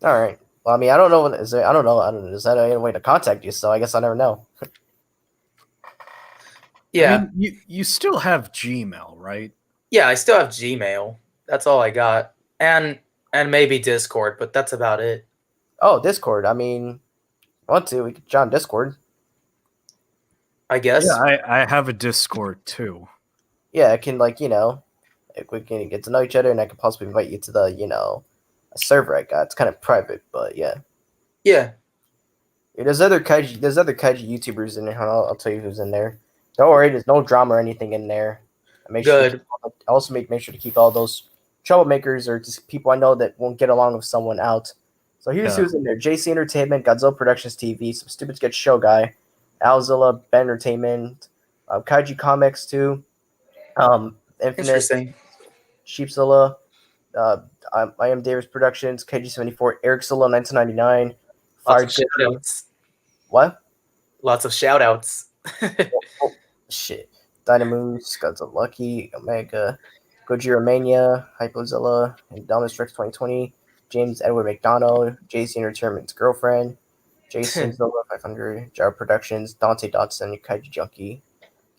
All right. Well, I mean, I don't know. I don't know. Is that a way to contact you? So I guess I'll never know. Yeah. I mean, you still have Gmail, right? Yeah, I still have Gmail. That's all I got. And maybe Discord, but that's about it. Oh, Discord. I mean, want to? We could join Discord. I guess. Yeah, I have a Discord too. Yeah, I can like we can get to know each other, and I could possibly invite you to the a server I got. It's kind of private, but yeah. Yeah. There's other kaiju YouTubers in there. I'll tell you who's in there. Don't worry, there's no drama or anything in there. Good. I also make sure to keep all those troublemakers or just people I know that won't get along with someone out. So here's who's in there: JC Entertainment, Godzilla Productions TV, Some Stupid Sketch Show Guy, Alzilla, Ben Entertainment, Kaiju Comics too, Infinite, Interesting. Sheepzilla, I Am Davis Productions, KG74, Ericzilla 1999, Lots of shoutouts. What? Lots of shoutouts. Shit. Dynamoose, Godzilla Lucky, Omega, Gojira Mania, Hypozilla, Indominus Rex 2020, James Edward McDonald, JC Entertainment's Girlfriend, Jason Zilla 500, Jar Productions, Dante Dotson, Kaiju Junkie,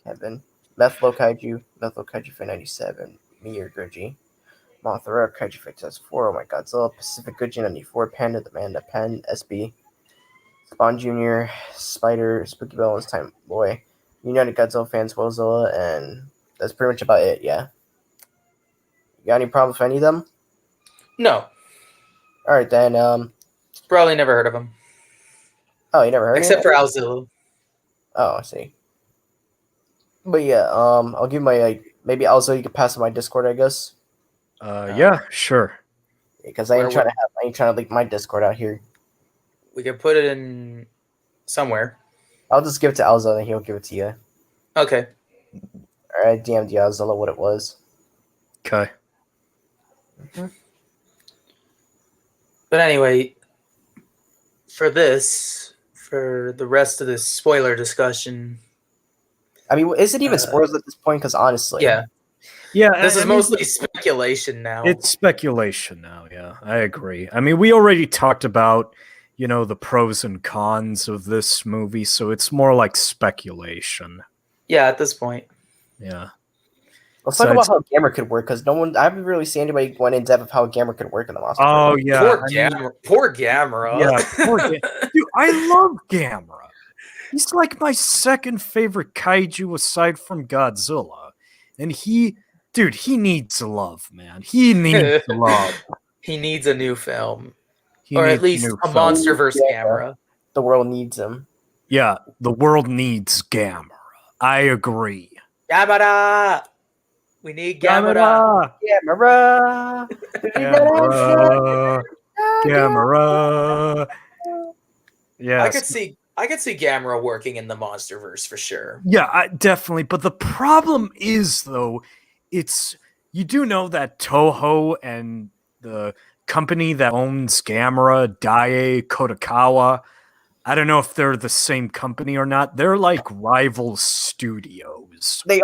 Kevin, Methlo Kaiju 597, Mrgojirac95, Mothra, Kaiju Fix 4, Oh My Godzilla, Pacific Goodjin 94, Panda the Man, the Pen, SB, Spawn Jr., Spider, Spooky Bones, Time Boy, United Godzilla fans, Wozilla, and that's pretty much about it, yeah. You got any problems with any of them? No. Alright then, Probably never heard of him. Oh, you never heard Except of him? for Alzilla. Oh, I see. But yeah, I'll give my, maybe also you could pass on my Discord, I guess. Yeah, sure. Because I ain't trying to leak my Discord out here. We could put it in somewhere. I'll just give it to Alzilla and he'll give it to you. Okay. Alright, DM'd you Alzilla what it was. Okay. Mm-hmm. But anyway, for the rest of this spoiler discussion. I mean, is it even spoilers at this point? Because honestly. Yeah. Yeah. This is mostly speculation now. It's speculation now, yeah. I agree. I mean, we already talked about, the pros and cons of this movie, so it's more like speculation. Yeah, at this point. Yeah. Let's talk about how Gamera could work, because I haven't really seen anybody going in depth of how Gamera could work in the monster. Oh, yeah. Poor Gamera. Yeah, poor Dude, I love Gamera. He's like my second favorite kaiju aside from Godzilla. And he needs love, man. He needs love. He needs a new film. Or at least a Monsterverse Gamera. The world needs him. Yeah, the world needs Gamera. I agree. Gamera! We need Gamera. Gamera. Gamera. Gamera. Yeah. I could see Gamera working in the Monsterverse for sure. Yeah, definitely. But the problem is, though, you do know that Toho and the company that owns Gamera, Daiei Kodakawa, I don't know if they're the same company or not. They're like rival studios. They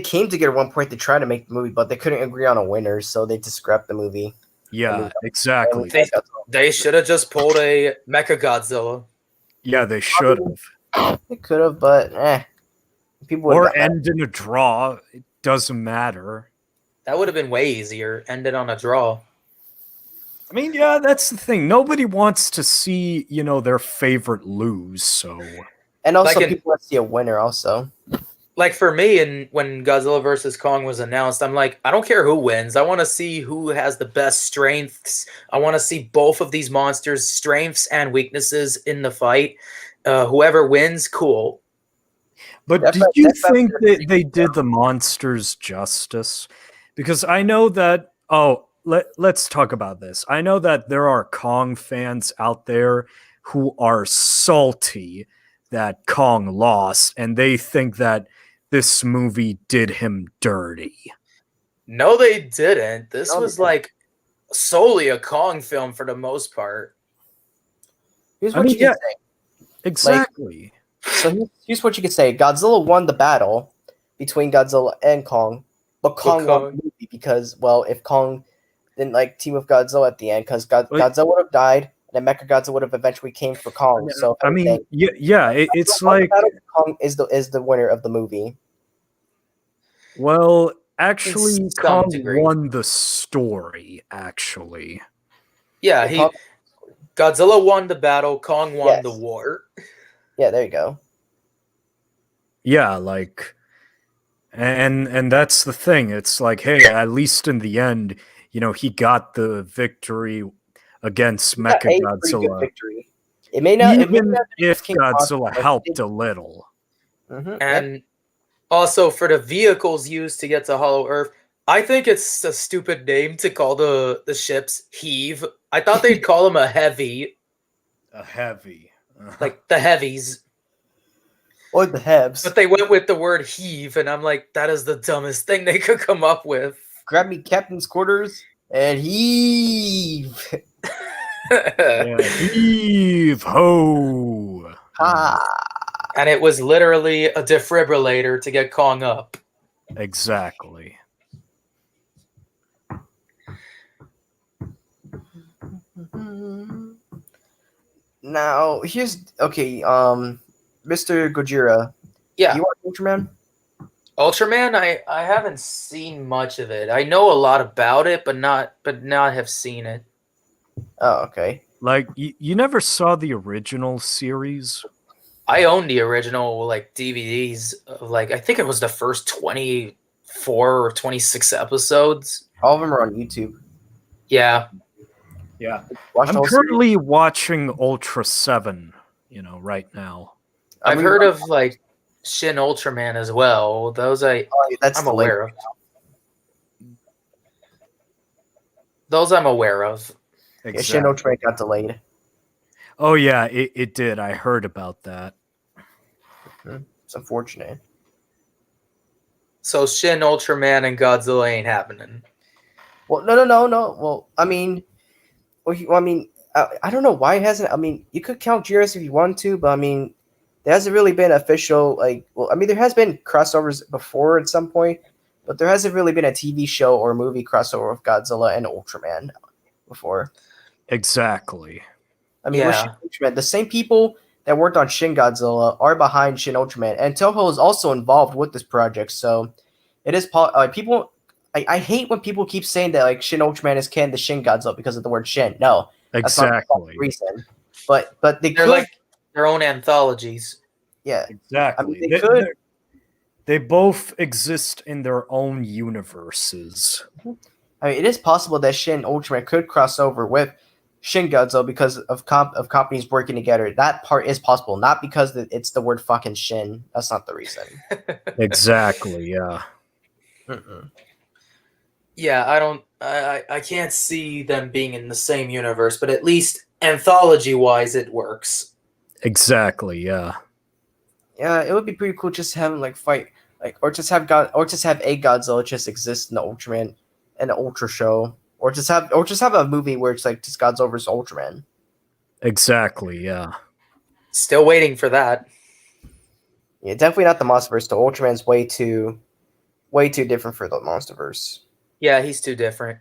came together at one point to try to make the movie, but they couldn't agree on a winner, so they just scrapped the movie. Yeah, exactly. They should have just pulled a Mrgojira95. Yeah, they should have. They could have, but people would end in a draw. It doesn't matter. That would have been way easier. Ended on a draw. I mean, yeah, that's the thing. Nobody wants to see, their favorite lose, so. And also, people want to see a winner, also. Like, for me, and when Godzilla vs. Kong was announced, I'm like, I don't care who wins. I want to see who has the best strengths. I want to see both of these monsters' strengths and weaknesses in the fight. Whoever wins, cool. But do you think that they did the monsters justice? Because I know that, let's talk about this. I know that there are Kong fans out there who are salty that Kong lost, and they think that this movie did him dirty. No, they didn't. This was like solely a Kong film for the most part. Here's I what mean, you can yeah, say. exactly. So here's what you could say. Godzilla won the battle between Godzilla and Kong, but Kong won the movie because, well, if Kong didn't like team with Godzilla at the end, because Godzilla would have died, and then Mechagodzilla would have eventually came for Kong. So if I mean, anything, yeah, it's Godzilla won the like, battle, Kong is the winner of the movie. well, In actually, some Kong degree. won the story. Actually, Yeah, Kong- Godzilla won the battle, Kong won the Yes. war. Yeah, there you go. yeah, like, and that's the thing. It's like, hey, at least in the end, he got the victory against He got a pretty good Mechagodzilla, victory. It may not have even been if King Godzilla Kong, but helped a little. And also for the vehicles used to get to Hollow Earth, I think it's a stupid name to call the ships Heave. I thought they'd call them a Heavy, A heavy. like the Heavies. or the Hebs. But they went with the word Heave, and I'm like, that is the dumbest thing they could come up with. Grab me captain's quarters and heave. Yeah, heave ho. Ha! And it was literally a defibrillator to get Kong up. Exactly. Now here's okay. Mr. Gojira, Yeah, you watch Ultraman? Ultraman. I haven't seen much of it. I know a lot about it, but not have seen it. Oh, okay. Like, you never saw the original series? I own the original like DVDs of like I think it was the first 24 or 26 episodes. All of them are on YouTube. Yeah. Yeah. Watch the I'm whole currently watching Ultra 7, right now. I've heard of like Shin Ultraman as well. Those I'm aware of. Those I'm aware of. Yeah, Exactly. Shin Ultraman got delayed. Oh yeah, it did. I heard about that. It's unfortunate. So Shin Ultraman and Godzilla ain't happening. Well, no. Well, I mean, I don't know why it hasn't. I mean, you could count Jiros if you want to, but I mean, there hasn't really been official there has been crossovers before at some point, but there hasn't really been a TV show or movie crossover with Godzilla and Ultraman before. Exactly. I mean, with Shin Ultraman, the same people that worked on Shin Godzilla are behind Shin Ultraman, and Toho is also involved with this project. So it is people. I hate when people keep saying that like Shin Ultraman is canon to Shin Godzilla because of the word Shin. No, that's not the reason. But they're like their own anthologies. Yeah, exactly. I mean, they both exist in their own universes. I mean, it is possible that Shin Ultraman could cross over with Shin Godzilla because of companies working together. That part is possible, not because it's the word fucking Shin. That's not the reason. Exactly. Yeah. Yeah, I can't see them being in the same universe, but at least anthology-wise, it works. Exactly. Yeah. Yeah, it would be pretty cool just having like fight or just have a Godzilla just exist in the Ultraman and the Ultra show, or just have a movie where it's like just Godzilla versus Ultraman. Exactly. Yeah. Still waiting for that. Yeah, definitely not the Monsterverse. The Ultraman's way too different for the Monsterverse. Yeah, he's too different.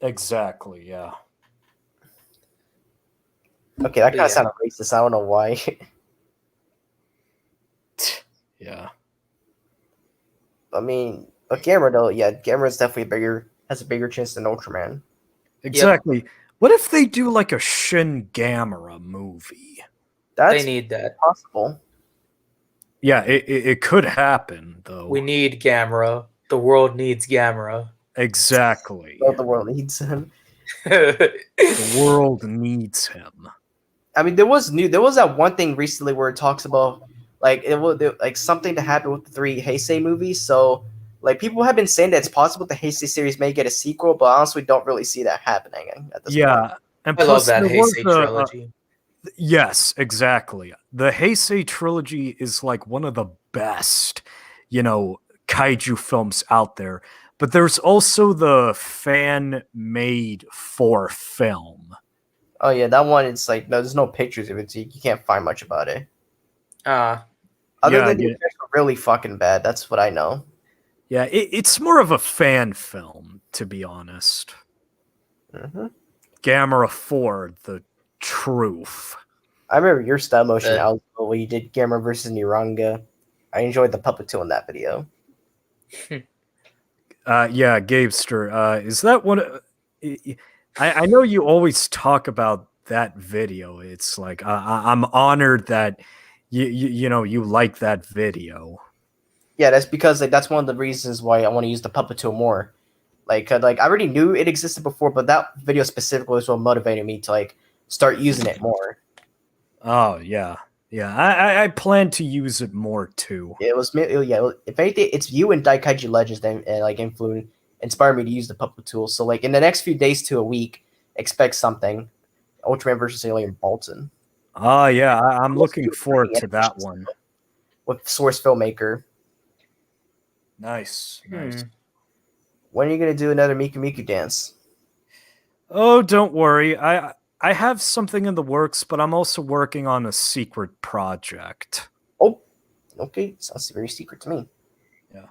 Exactly. Yeah. Okay, that kind of sounded racist. I don't know why. Yeah. I mean, but Gamera though, yeah, Gamera's definitely has a bigger chance than Ultraman. Exactly. Yep. What if they do like a Shin Gamera movie? They need that. Possible. Yeah, it could happen though. We need Gamera. The world needs Gamera. Exactly. Well, the world needs him. The world needs him. I mean, there was that one thing recently where it talks about like something to happen with the 3 Heisei movies. So like people have been saying that it's possible the Heisei series may get a sequel, but honestly, don't really see that happening at this point. And I love that Heisei trilogy. Yes, exactly. The Heisei trilogy is like one of the best, kaiju films out there. But there's also the fan-made 4th film. Oh yeah, that one. It's like no, there's no pictures of it, so you can't find much about it. Other Yeah, than the effects were really fucking bad. That's what I know. Yeah, it's more of a fan film, to be honest. Hmm. Gamera 4, the truth. I remember your stop motion out when you did Gamera versus Niranga. I enjoyed the puppet tool in that video. Yeah, Gabester. Is that one? I know you always talk about that video. It's like I'm honored that you like that video. Yeah, that's because like that's one of the reasons why I want to use the puppet tool more. Like I already knew it existed before, but that video specifically was what motivated me to like start using it more. Oh yeah, yeah. I plan to use it more too. It was yeah. If anything, it's you and Daikaiju Legends that like inspired me to use the puppet tool. So like in the next few days to a week, expect something. Ultraman versus Alien Bolton. Oh yeah, I'm looking forward to that one. With Source Filmmaker. Nice, nice. When are you gonna do another Miku Miku dance? Oh, don't worry. I have something in the works, but I'm also working on a secret project. Oh, okay. Sounds very secret to me. Yeah.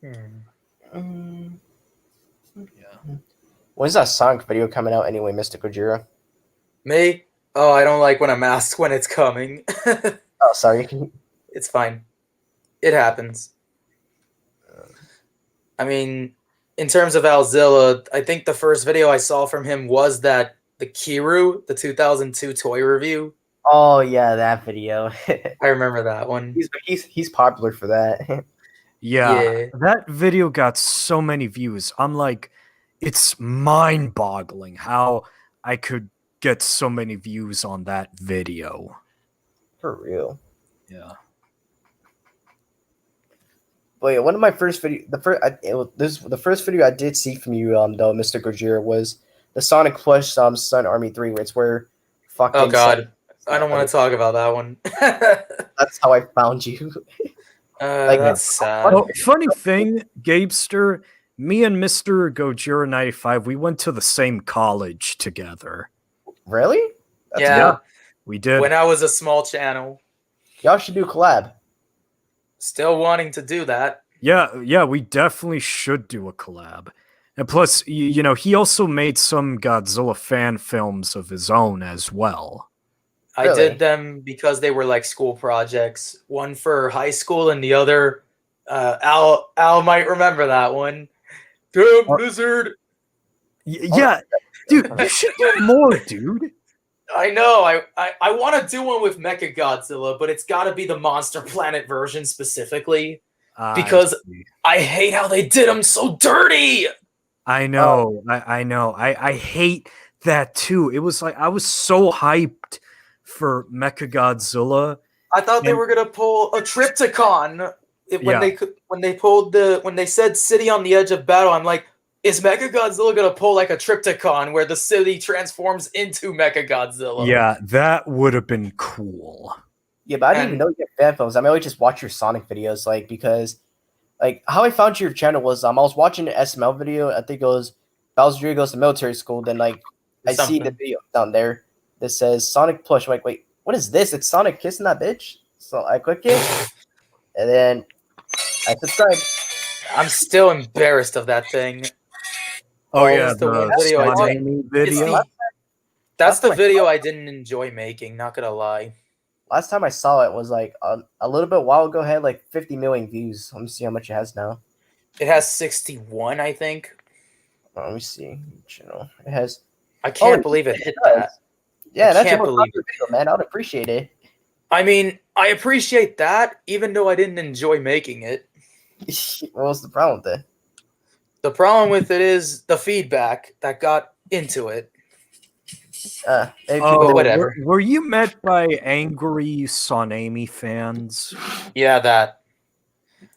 Yeah. When's that Sonic video coming out anyway, Mr. Gojira? Me? Oh, I don't like when I'm asked when it's coming. Oh, sorry. It's fine. It happens. I mean, in terms of Alzilla, I think the first video I saw from him was the Kiru, the 2002 toy review. Oh yeah, that video. I remember that one. He's popular for that. Yeah, that video got so many views. I'm like, it's mind-boggling how I could get so many views on that video. For real. Yeah. But yeah, one of my first video, the first video I did see from you, though, Mr. Gojira, was the Sonic Plush Sun Army 3, where it's where fucking. Oh God, I don't want to talk about that one. That's how I found you. That's sad. Oh, funny thing, Gabester, me and Mr. Mrgojira95, we went to the same college together. Really? Yeah, we did. When I was a small channel. Y'all should do a collab. Still wanting to do that. Yeah, we definitely should do a collab. And plus, he also made some Godzilla fan films of his own as well. I did them because they were like school projects. One for high school and the other, Al might remember that one. Damn Blizzard. Yeah, dude, you should do more, dude. I know. I want to do one with Mechagodzilla, but it's got to be the Monster Planet version specifically because I hate how they did him so dirty. I know. I know. I hate that too. It was like I was so hyped for Mechagodzilla. I thought they were gonna pull a Triptychon when they said City on the Edge of Battle. I'm like, is Mechagodzilla gonna pull like a Triptychon where the city transforms into Mechagodzilla? Yeah, that would have been cool. Yeah, but I didn't even know you get fan films. I mean, I would just watch your Sonic videos, like because, like, how I found your channel was I was watching an SML video. I think it was Bowser goes to military school. Then like I see the video down there that says Sonic Plush. I'm like, wait, what is this? It's Sonic kissing that bitch. So I click it, and then I subscribe. I'm still embarrassed of that thing. Oh yeah, the video. That's the video I didn't enjoy making. Not gonna lie. Last time I saw it was like a little bit while ago. It had like 50 million views. Let me see how much it has now. It has 61, I think. Let me see. It has. I can't believe it hit that. Yeah, that's a video, man. I'd appreciate it. I mean, I appreciate that, even though I didn't enjoy making it. What was the problem with it? The problem with it is the feedback that got into it. Whatever. Were you met by angry Sonami fans? Yeah, that.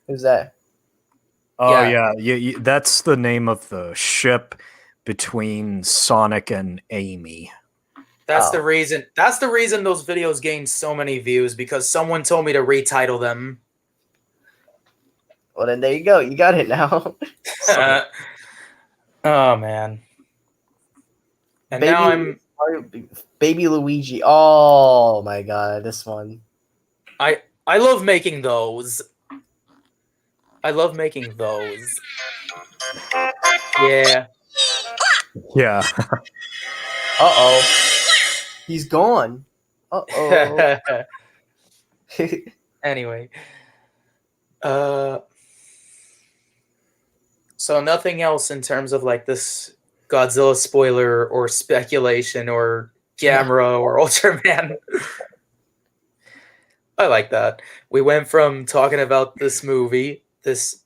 Who's that? Oh yeah. That's the name of the ship between Sonic and Amy. That's the reason. That's the reason those videos gained so many views, because someone told me to retitle them. Well, then there you go. You got it now. Oh man. And now I'm Baby Luigi. Oh my god, this one. I love making those. I love making those. Yeah. Yeah. Uh-oh. He's gone. Uh-oh. Anyway. So nothing else in terms of like this Godzilla spoiler or speculation or Gamera or Ultraman. I like that. We went from talking about this movie, this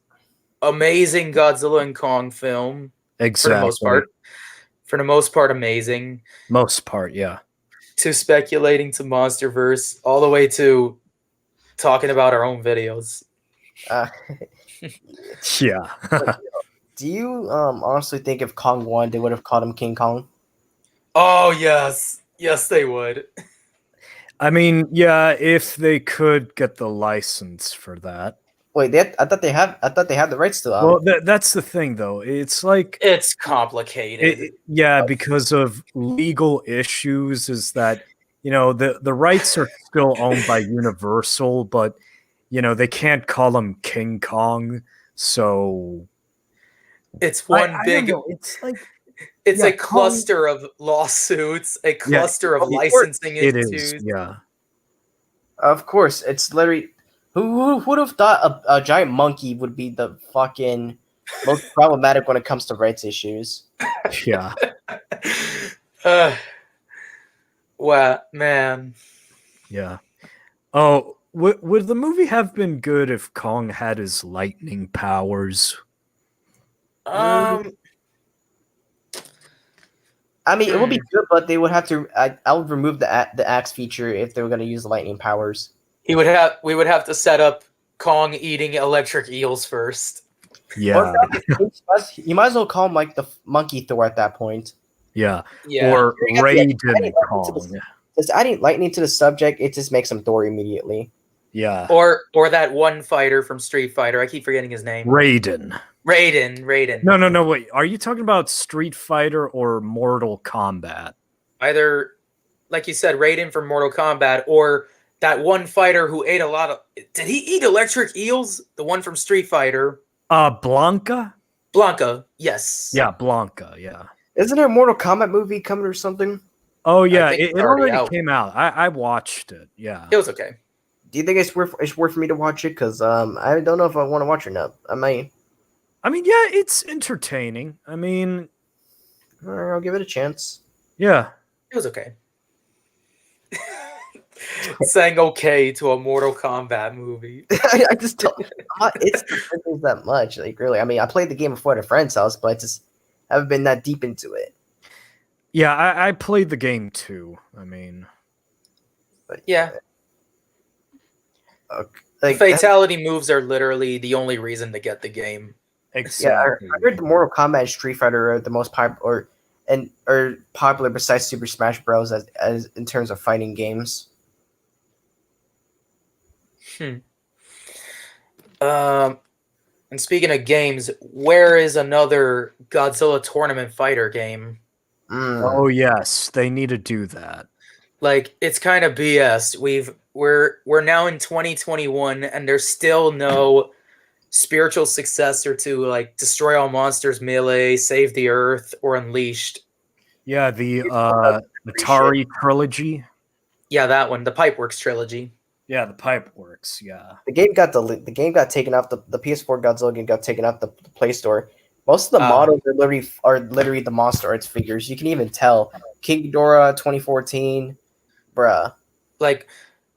amazing Godzilla and Kong film, Exactly. for the most part amazing. Most part, yeah. To speculating to Monsterverse, all the way to talking about our own videos. Yeah. Do you honestly think if Kong won, they would have called him King Kong? Oh yes, yes they would. I mean, yeah, if they could get the license for that. Wait, I thought they had the rights to. Well, that's the thing, though. It's like it's complicated. Yeah, because of legal issues. Is that the rights are still owned by Universal, but they can't call him King Kong. So it's one big. It's like it's a cluster of lawsuits, a cluster of licensing issues. Yeah, of course, it's literally. Who would have thought a giant monkey would be the fucking most problematic when it comes to rights issues? Yeah. Well, man. Yeah. Oh, would the movie have been good if Kong had his lightning powers? I mean, it would be good, but they would have to. I would remove the axe feature if they were going to use the lightning powers. We would have to set up Kong eating electric eels first. Yeah. You might as well call him like the Monkey Thor at that point. Yeah. Or Raiden Kong. Just adding lightning to the subject, it just makes him Thor immediately. Yeah. Or that one fighter from Street Fighter. I keep forgetting his name. Raiden. No, wait. Are you talking about Street Fighter or Mortal Kombat? Either, like you said, Raiden from Mortal Kombat, or that one fighter who ate a lot of... Did he eat electric eels? The one from Street Fighter. Blanca? Blanca, yes. Yeah, Blanca, yeah. Isn't there a Mortal Kombat movie coming or something? Oh, yeah, it already came out. I watched it, yeah. It was okay. Do you think it's worth for me to watch it? Because I don't know if I want to watch it or not. I mean, yeah, it's entertaining. I mean... I'll give it a chance. Yeah. It was okay. Saying okay to a Mortal Kombat movie. I just don't. It's that much. Like, really. I mean, I played the game before at a friend's house, but I just haven't been that deep into it. Yeah, I played the game too. I mean... But yeah. Like, fatality moves are literally the only reason to get the game. Exactly. Yeah, I heard the Mortal Kombat and Street Fighter are the most popular, are popular besides Super Smash Bros. As in terms of fighting games. And speaking of games, where is another Godzilla tournament fighter game? Oh yes, they need to do that. Like, it's kind of BS. We're now in 2021 and there's still no spiritual successor to like Destroy All Monsters Melee, Save the Earth, or Unleashed. Yeah, the Atari trilogy. Yeah, that one, the Pipeworks trilogy. Yeah, the Pipeworks. Yeah, the game got taken off the PS4 Godzilla game got taken off the Play Store. Most of the models are literally the Monster Arts figures. You can even tell King Ghidorah 2014, bruh. Like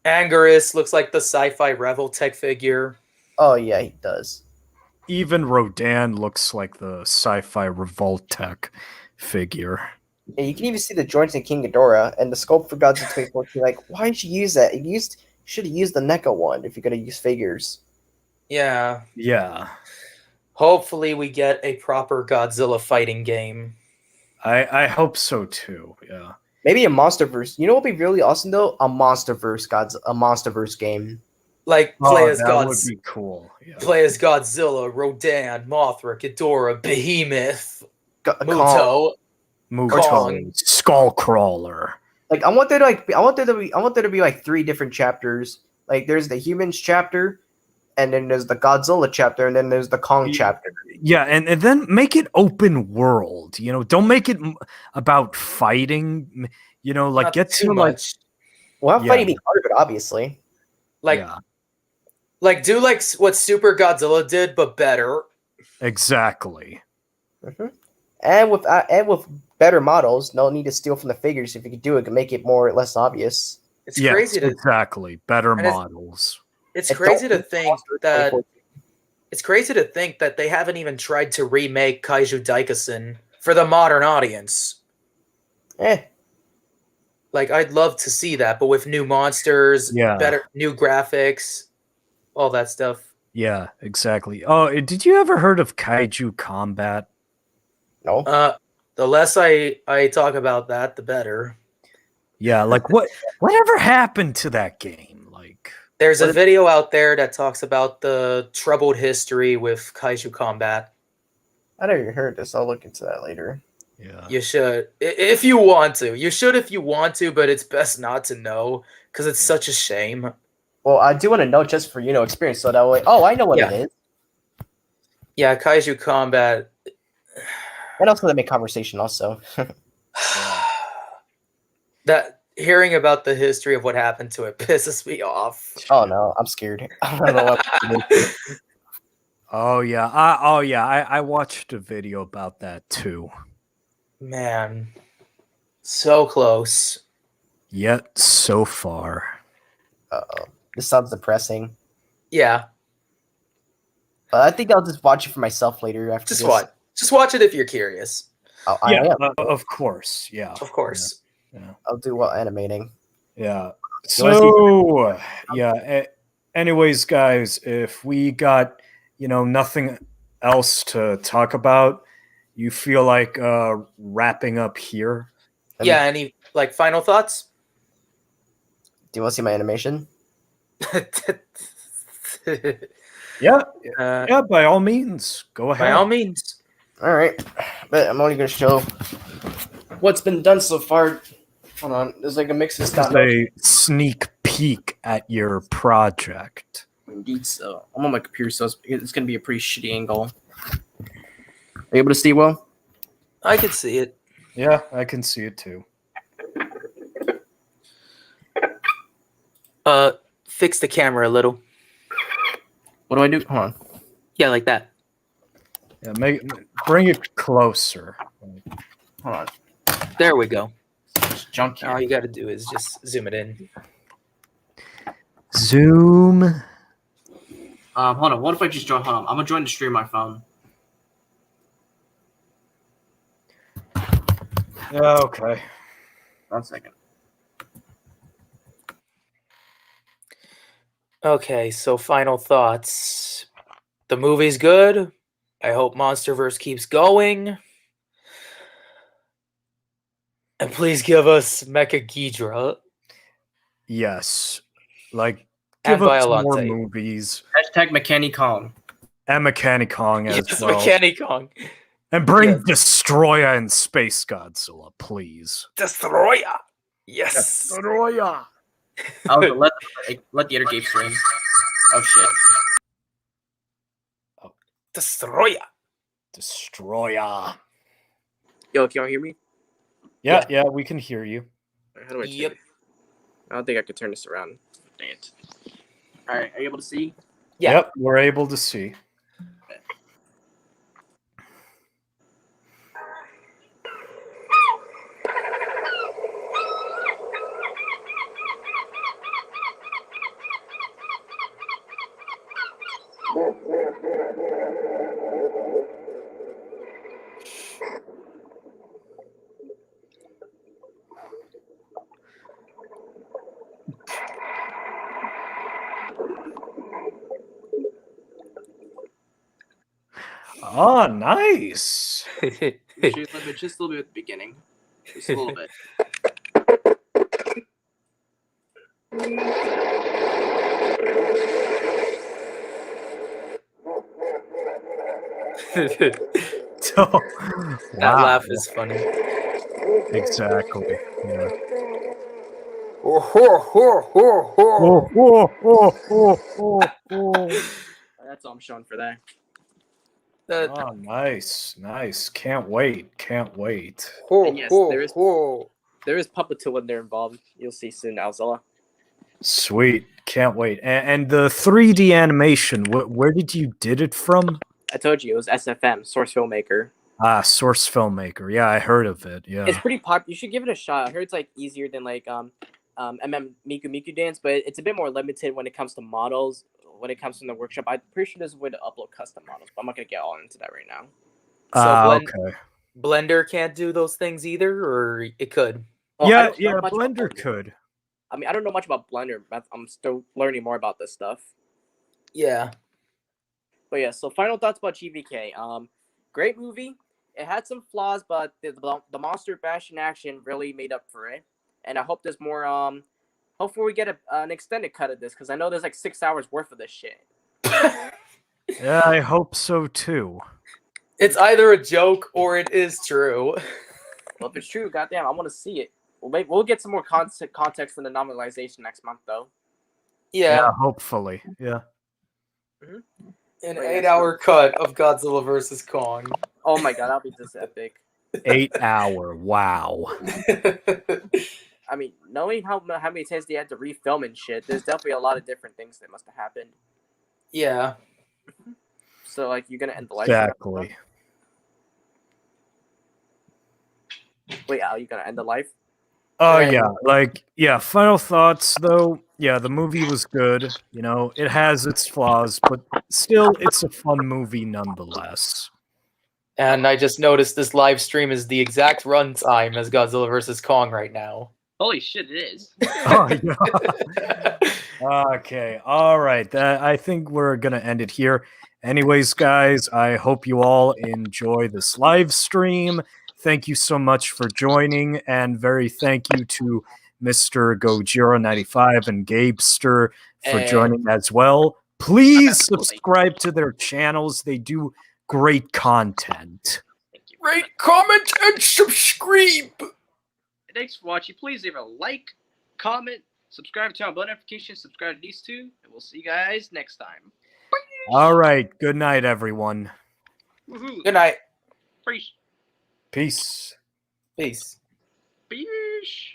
Anguirus looks like the Sci-Fi Revoltech figure. Oh yeah, he does. Even Rodan looks like the Sci-Fi Revoltech figure. Yeah, you can even see the joints in King Ghidorah and the sculpt for Godzilla 2014. Like, why did you use that? Should have used the NECA one if you're gonna use figures. Yeah. Yeah. Hopefully we get a proper Godzilla fighting game. I hope so too. Yeah. Maybe a Monsterverse. You know what would be really awesome though? A Monsterverse game. Like play as that would be cool. Yeah. Play as Godzilla, Rodan, Mothra, Ghidorah, Behemoth, Muto. Muto, Skullcrawler. Like I want there to be like 3 different chapters. Like there's the humans chapter, and then there's the Godzilla chapter, and then there's the Kong chapter. Yeah, and then make it open world. Don't make it about fighting. Like Not get too to much. Well, fighting be part of it, obviously. Like do like what Super Godzilla did, but better. Exactly. Mm-hmm. And with better models, no need to steal from the figures. If you could do it, can make it more or less obvious. It's crazy to exactly better models. It's crazy to think that they haven't even tried to remake Kaiju Daikason for the modern audience. Like I'd love to see that, but with new monsters, better new graphics, all that stuff. Yeah, exactly. Oh, did you ever heard of Kaiju Combat? No. The less I talk about that, the better. Yeah, like whatever happened to that game? Like there's a video out there that talks about the troubled history with Kaiju Combat. I never heard this. I'll look into that later. Yeah. You should if you want to. You should if you want to, but it's best not to know because it's such a shame. Well, I do want to know just for experience, so that way. Oh, I know what it is. Yeah, Kaiju Combat. And also, that make conversation. Also, that hearing about the history of what happened to it pisses me off. Oh no, I'm scared. I don't know what to do. Oh yeah, I watched a video about that too. Man, so close. Yet so far. Uh-oh. This sounds depressing. Yeah. I think I'll just watch it for myself later after this. Just watch it if you're curious. Of course. Yeah. Of course. Yeah. I'll do animating. Yeah. So, anyways, guys, if we got, nothing else to talk about, you feel like wrapping up here? Any final thoughts? Do you want to see my animation? Yeah, by all means. Go ahead. By all means. All right. But I'm only going to show what's been done so far. Hold on. There's like a mix of stuff. A sneak peek at your project. Indeed so. I'm on my computer, so it's going to be a pretty shitty angle. Are you able to see well? I can see it. Yeah, I can see it too. Fix the camera a little. What do I do? Hold on. Yeah, like that. Yeah, bring it closer. Hold on. There we go. Jump here. All you got to do is just zoom it in. Zoom. Hold on. What if I just join? Hold on. I'm gonna join the stream on my phone. Yeah. Okay. 1 second. Okay, so final thoughts. The movie's good. I hope Monsterverse keeps going. And please give us Mrgojira. Yes. Give us more movies. Hashtag Mechanicong. And Mechanicong as well. Mechanicong. And bring Destroyer and Space Godzilla, please. Destroyer. Yes. Destroyer. Let the other game stream. Oh shit. Oh. Destroyer. Destroyer. Yo, can y'all hear me? Yeah, we can hear you. How do I turn it? I don't think I could turn this around. Dang it. Alright, are you able to see? Yeah. Yep, we're able to see. Oh, nice. Just a little bit at the beginning. Just a little bit. That laugh is funny. Exactly. Yeah. Oh, Oh. That's all I'm showing for that. Oh, nice, nice. Can't wait. Can't wait. And yes, there is puppet in there involved. You'll see soon, Alzella. Sweet. Can't wait. And the 3D animation, where did you did it from? I told you it was SFM, Source Filmmaker. Ah, Source Filmmaker. Yeah, I heard of it. Yeah. It's pretty popular. You should give it a shot. I heard it's like easier than like Miku Miku Dance, but it's a bit more limited when it comes to models. When it comes from the workshop, I'm pretty sure there's a way to upload custom models, but I'm not gonna get all into that right now. So okay. Blender can't do those things either, or it could. Well, yeah, Blender could. I mean, I don't know much about Blender. I'm still learning more about this stuff. Yeah. But yeah, so final thoughts about GVK. Great movie. It had some flaws, but the monster bash in action really made up for it. And I hope there's more. Hopefully we get an extended cut of this, because I know there's like 6 hours worth of this shit. Yeah, I hope so too. It's either a joke or it is true. Well, if it's true, goddamn, I want to see it. We'll get some more context in the novelization next month, though. Yeah. Hopefully. Yeah. Mm-hmm. An 8-hour cut of Godzilla vs. Kong. Oh my god, that'll be just epic. 8 hour. Wow. I mean, knowing how many times they had to refilm and shit, there's definitely a lot of different things that must have happened. Yeah. So, like, you're gonna end the life. Exactly. Wait, Al, you gonna end the life? Oh yeah, final thoughts though. Yeah, the movie was good. You know, it has its flaws, but still it's a fun movie nonetheless. And I just noticed this live stream is the exact runtime as Godzilla vs. Kong right now. Holy shit, it is. Oh, yeah. Okay, all right. I think we're gonna end it here. Anyways, guys, I hope you all enjoy this live stream. Thank you so much for joining, and very thank you to Mr. Mrgojira95 and Gabester for joining as well. Please subscribe to their channels. They do great content. Thank you. Rate, comment, and subscribe. Thanks for watching. Please leave a like, comment, subscribe to our bell notifications, subscribe to these two, and we'll see you guys next time. All right. Good night, everyone. Woohoo. Good night. Peace. Peace. Peace. Peace.